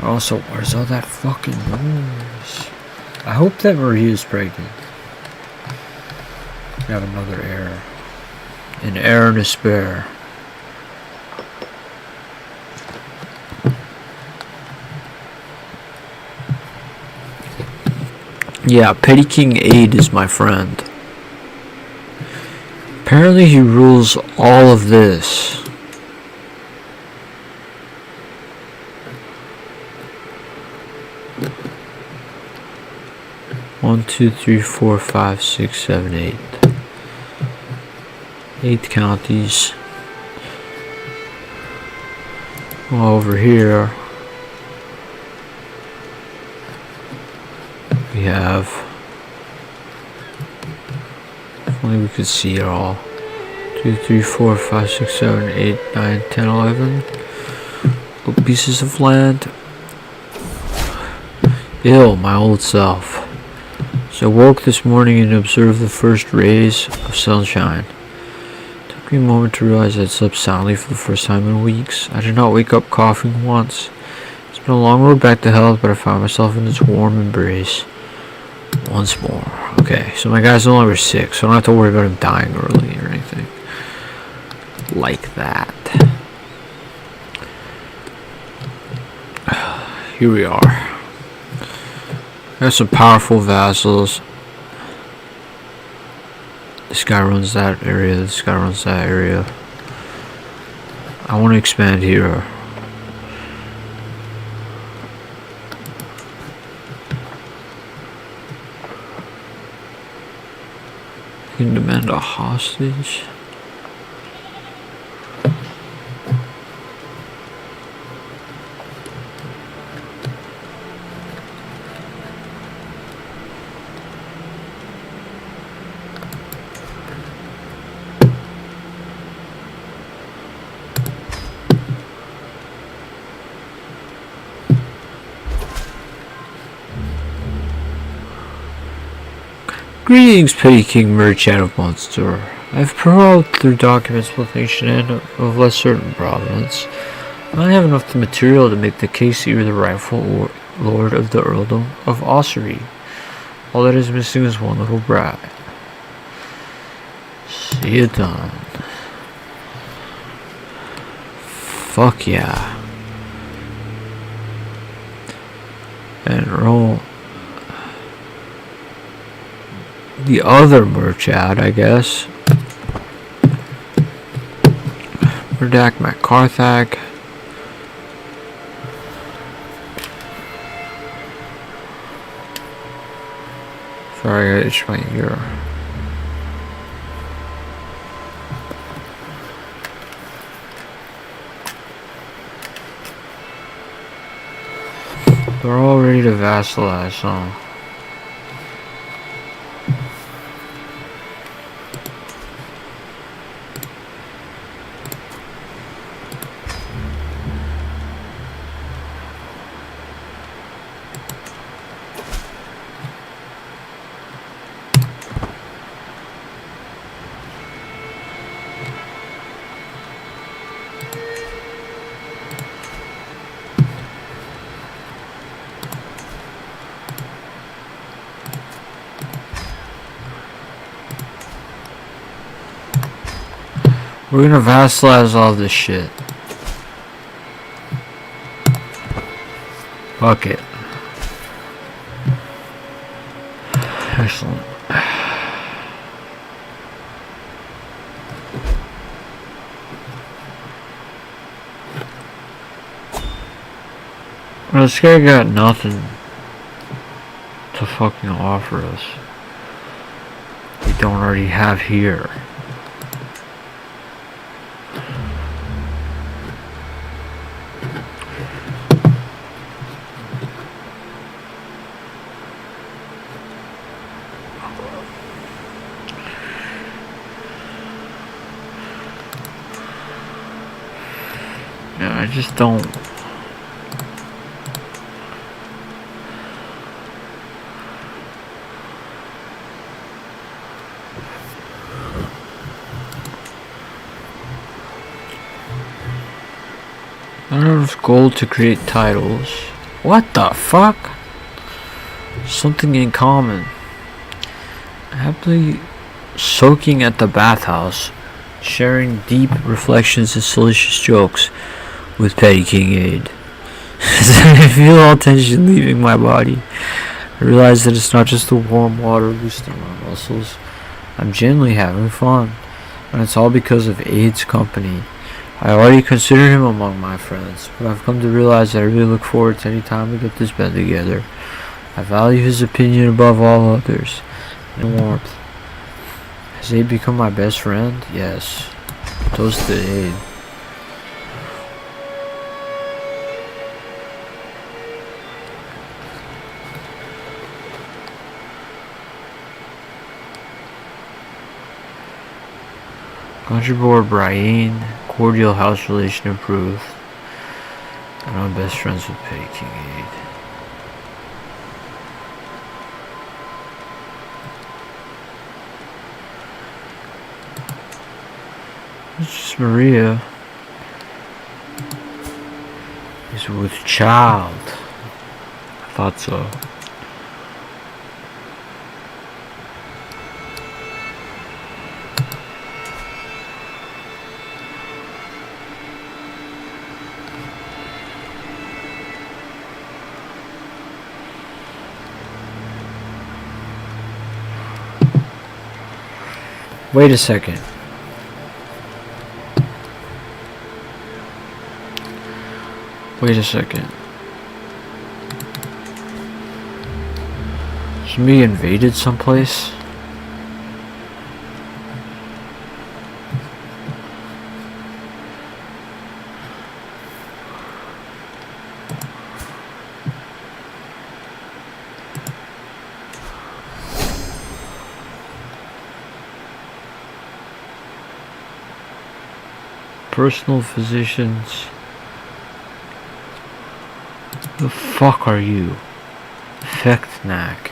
Also, where's all that fucking noise? I hope that Maria's pregnant. We have another error. An error and a spare. Yeah, Petty King 8 is my friend. Apparently he rules all of this. One, two, three, four, 5, 6, 7, 8. 8 counties. Well, over here we have, if only we could see it all. 2, 3, 4, 5, 6, 7, 8, 9, 10, 11 little pieces of land. Ew, my old self. So I woke this morning and observed the first rays of sunshine. It took me a moment to realize I had slept soundly for the first time in weeks. I did not wake up coughing once. It's been a long road back to health, but I found myself in its warm embrace once more. Okay, so my guy's no longer sick, so I don't have to worry about him dying early or anything like that. Here we are. I have some powerful vassals. This guy runs that area, this guy runs that area. I want to expand here. I can demand a hostage. Greetings, Petty King Merchant of Munster. I have perused through documents both ancient and of less certain provenance. I have enough material to make the case that you are the rightful lord of the earldom of Ossory. All that is missing is one little brat. See you done. Fuck yeah. And roll the other merchant, I guess. Redact my Carthag. Sorry, I itched my ear. They're all ready to vassalize, huh? We're gonna vassalize all this shit. Fuck it. Excellent. Well, this guy got nothing to fucking offer us. We don't already have here. Yeah, I just don't. I don't have gold to create titles. What the fuck? Something in common. Happily soaking at the bathhouse, sharing deep reflections and salacious jokes with Petty King Aid. As I feel all tension leaving my body, I realize that it's not just the warm water loosening my muscles. I'm genuinely having fun, and it's all because of Aid's company. I already consider him among my friends, but I've come to realize that I really look forward to any time we get this band together. I value his opinion above all others, and warmth. Has Aid become my best friend? Yes. Toast to Aid. Country boy Brian, cordial house relation improved, and I'm best friends with Petty King Aid. It's just Maria is with child. I thought so. Wait a second. Wait a second. Somebody invaded someplace? Personal physicians. The fuck are you? Fechtnack.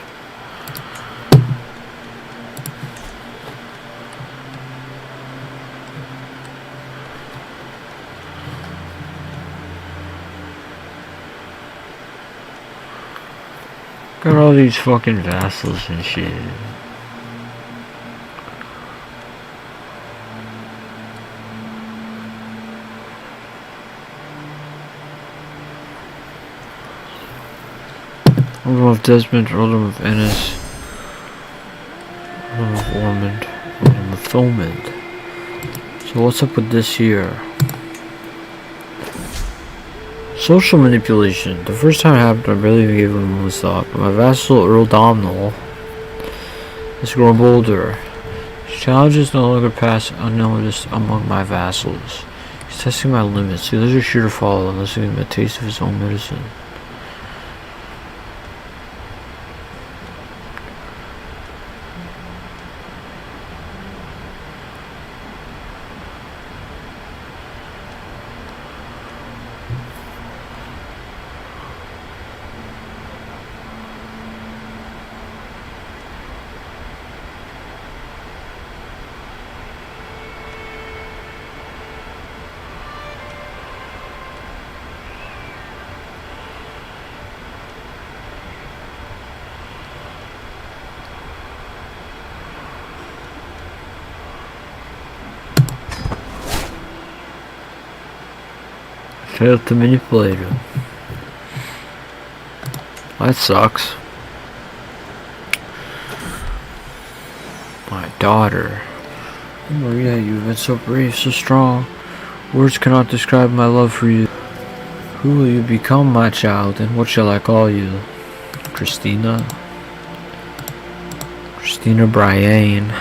Got all these fucking vassals and shit. Order of Desmond, Order of Ennis, Order of Ormond, Order of Thomond. So what's up with this here? Social manipulation. The first time it happened, I barely even gave it a moment's thought. But my vassal Earl Domhnall has grown bolder. His challenges no longer pass unnoticed among my vassals. He's testing my limits. The others are sure to follow unless they give him a taste of his own medicine. Failed to manipulate him. That sucks. My daughter. Maria, you've been so brave, so strong. Words cannot describe my love for you. Who will you become, my child, and what shall I call you? Christina? Christina Brian.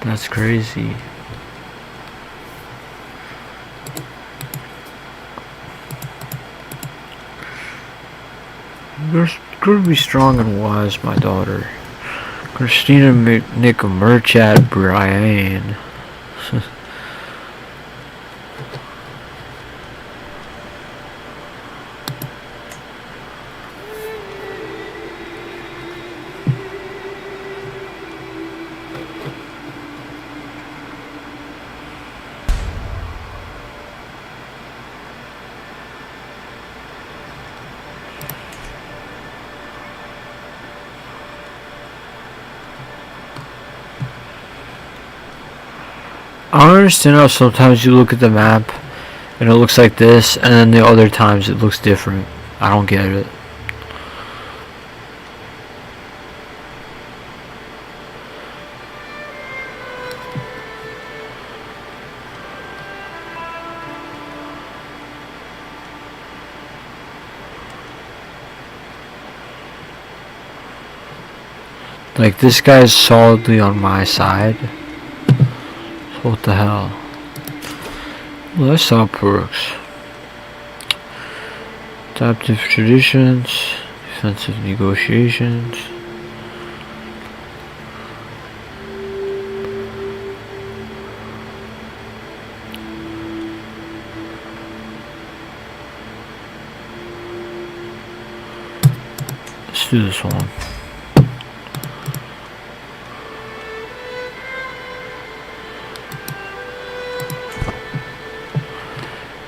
That's crazy. You're going to be strong and wise, my daughter. Christina Nick Merchat Brian. I don't understand how sometimes you look at the map and it looks like this, and then the other times it looks different. I don't get it. Like, this guy's solidly on my side. What the hell? Well, that's how it works. Adaptive traditions, defensive negotiations. Let's do this one.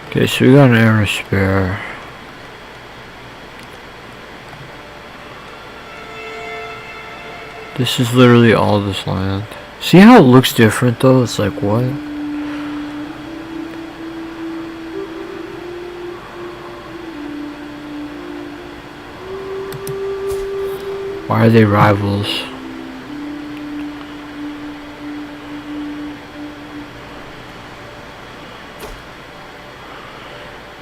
Okay, so we got an arrow spare. This is literally all this land. See how it looks different though? It's like, what? Why are they rivals?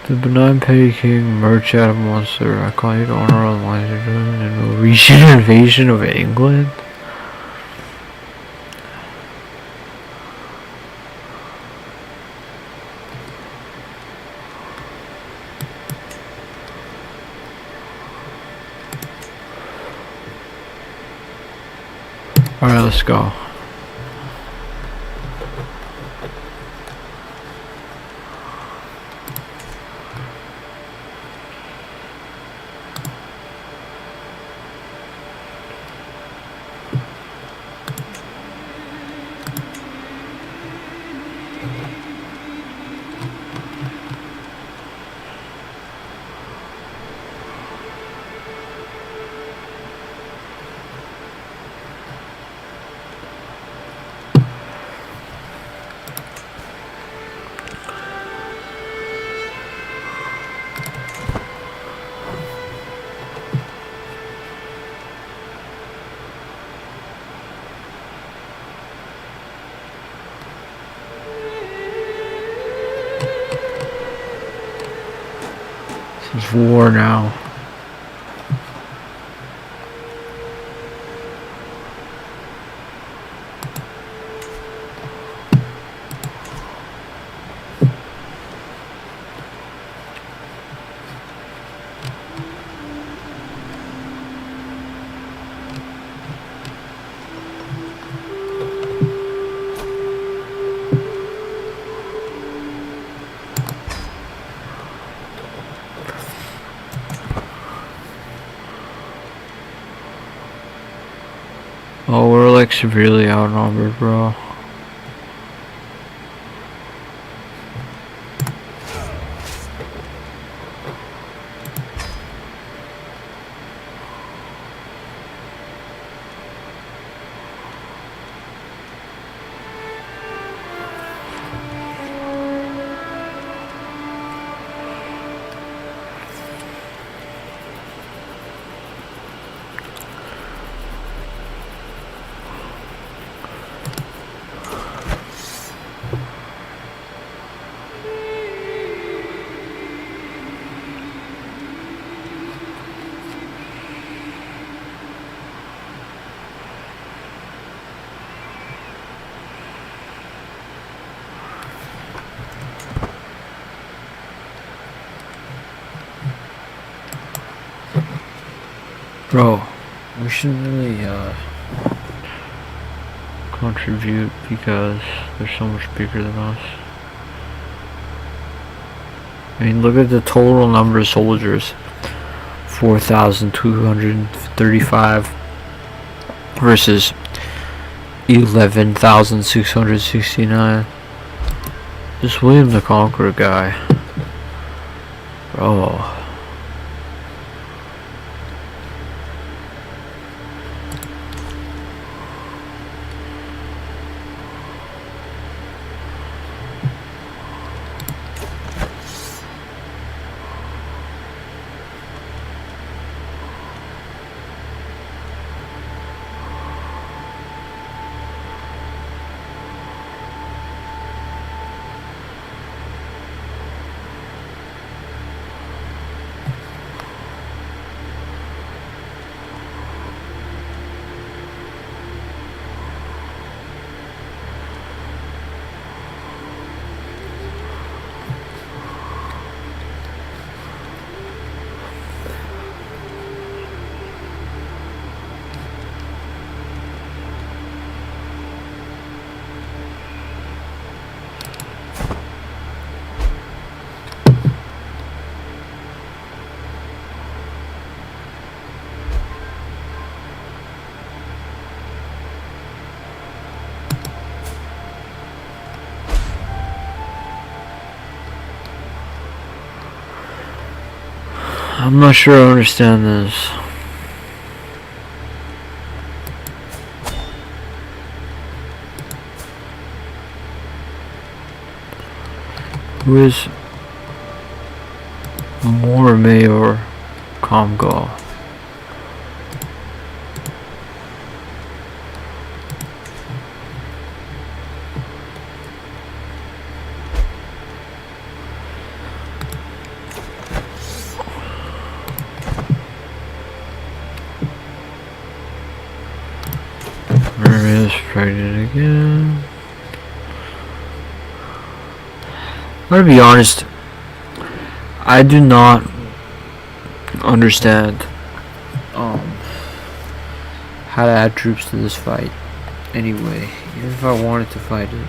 The benign petty king, Merchat of Monster, I call you to honor on lines of the Norwegian invasion of England. Alright, let's go. It's war now. Oh, we're like severely outnumbered, bro. Bro, we should really contribute because they're so much bigger than us. I mean, look at the total number of soldiers. 4,235 versus 11,669. This William the Conqueror guy. Bro. I'm not sure I understand this. Who is more Mayor Comgal? Maria's pregnant again. I'm gonna be honest, I do not understand how to add troops to this fight anyway, even if I wanted to fight it,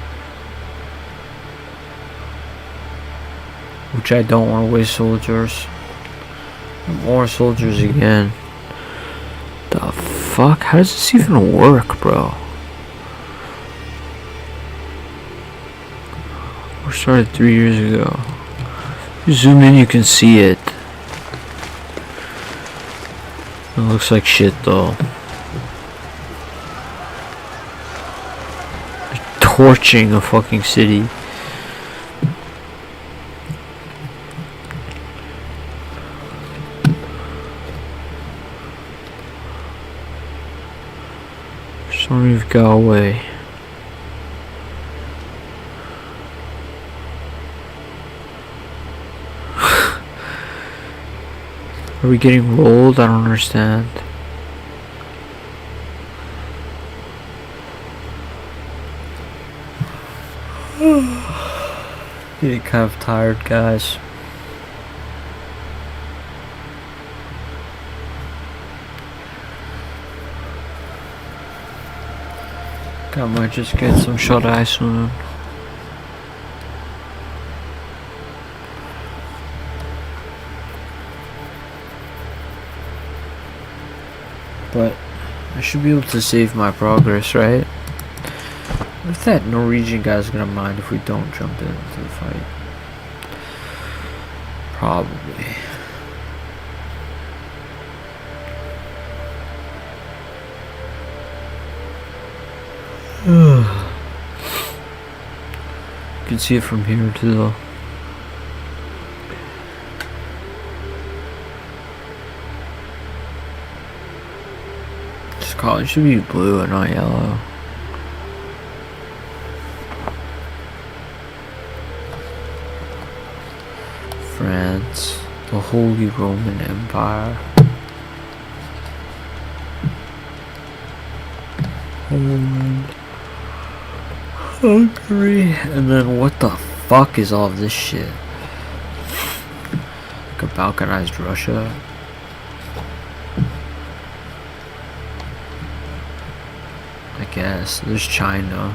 which I don't want to waste soldiers. More soldiers again. The fuck? How does this even work, bro? We started 3 years ago. If you zoom in, you can see it. It looks like shit though. They're torching a fucking city. Some of you got away. Are we getting rolled? I don't understand. Getting kind of tired, guys. I might just get some shut-eye soon. But I should be able to save my progress, right? If that Norwegian guy's gonna mind if we don't jump into the fight. Probably. You can see it from here too though. This college should be blue and not yellow. France, the Holy Roman Empire. Poland. Hungary. And then what the fuck is all of this shit? Like a balkanized Russia? guess. There's China.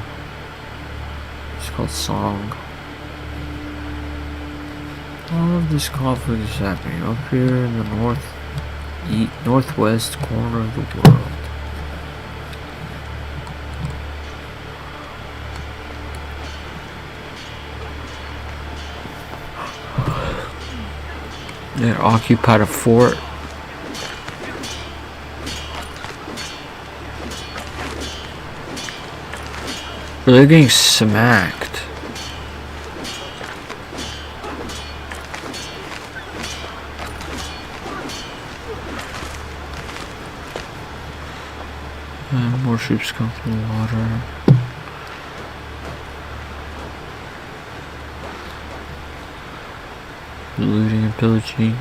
It's called Song. All of this conflict is happening up here in the northwest corner of the world. They occupied a fort. They're getting smacked. And more ships come from the water. Looting and pillaging.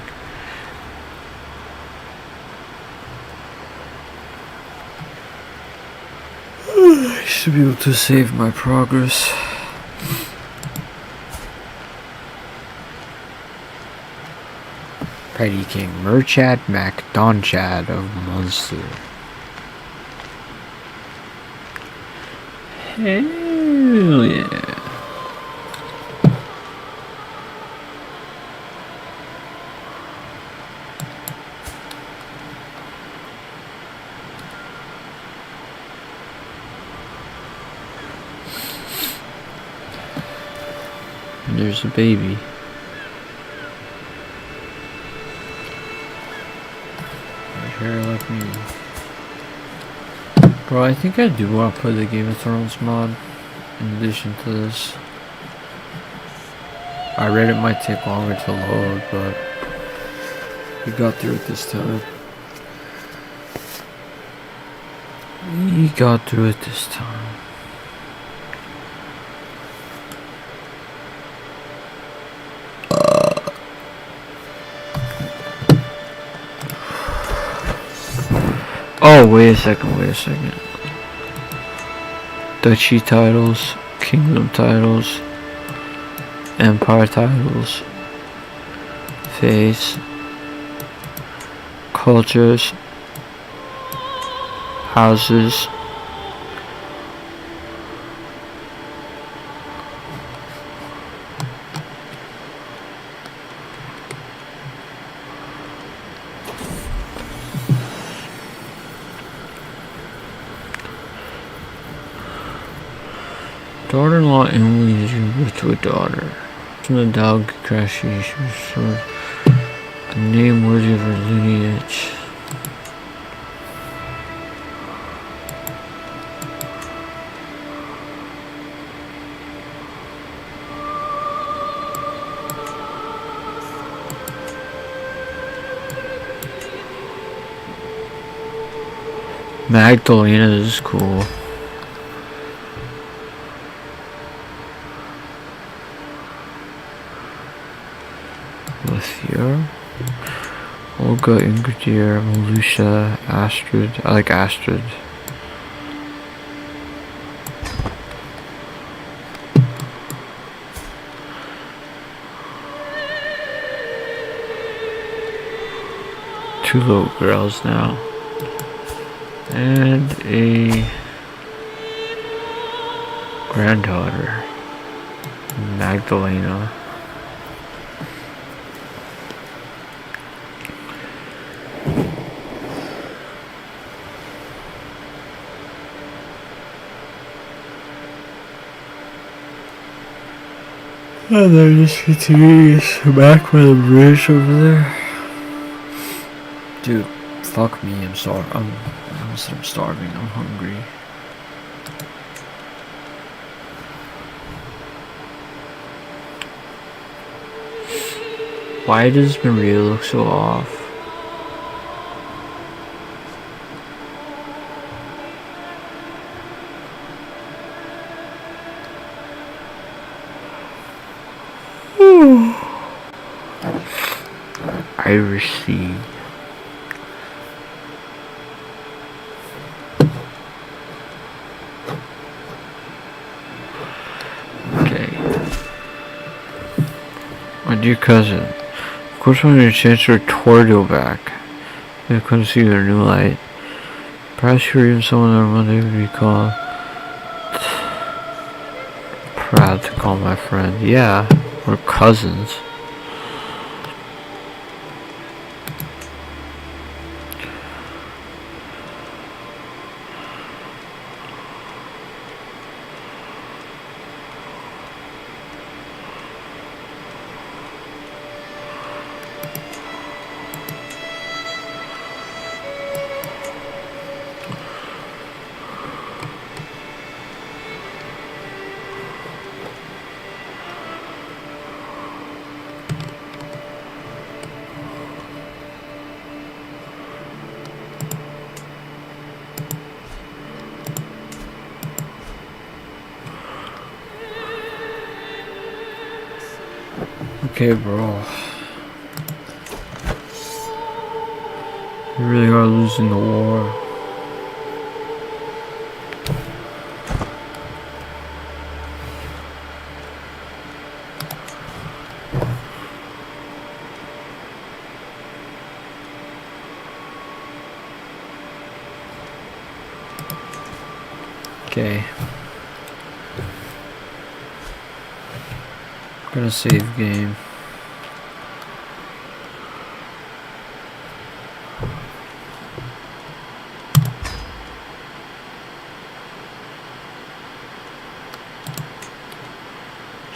I should be able to save my progress. Petty King Merchad MacDonchad of Munster. Hell yeah. And there's a baby. Hair like me. Bro, I think I do want to play the Game of Thrones mod in addition to this. I read it might take longer to load, but we got through it this time. We got through it this time. Oh, wait a second. Duchy titles, kingdom titles, empire titles, faiths, cultures, houses, daughter-in-law Emily is birth to a daughter. From the dog Crashy, she was a name worthy of her lineage. Magdalena is cool. Lithia, Olga, Ingridir, Malusha, Astrid. I like Astrid. Two little girls now. And a granddaughter, Magdalena. And they're just continuing back by the bridge over there. Dude, fuck me, I'm sorry. I'm starving, I'm hungry. Why does Maria look so off? Irish Sea. Okay. My dear cousin, of course I'm going to transfer Tordo back. I couldn't see their new light. Perhaps you're even someone that Monday would be called Proud to call my friend. Yeah, we're cousins. Okay, bro. You really are losing the war. Okay. I'm gonna save game.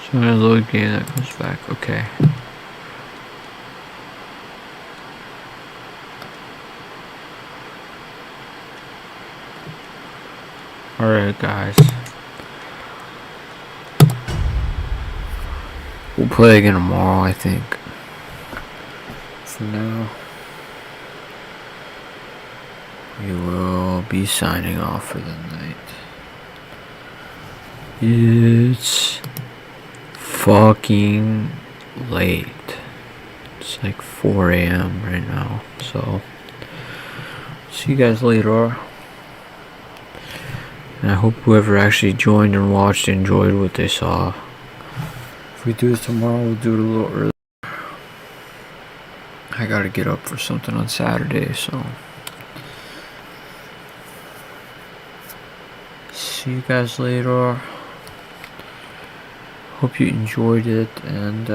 So when I load game, that comes back. Okay. Alright, guys. We'll play again tomorrow, I think. For now, we will be signing off for the night. It's fucking late. It's like 4 a.m. right now. So, see you guys later. And I hope whoever actually joined and watched enjoyed what they saw. If we do this tomorrow, we'll do it a little early. I gotta get up for something on Saturday, so. See you guys later. Hope you enjoyed it, and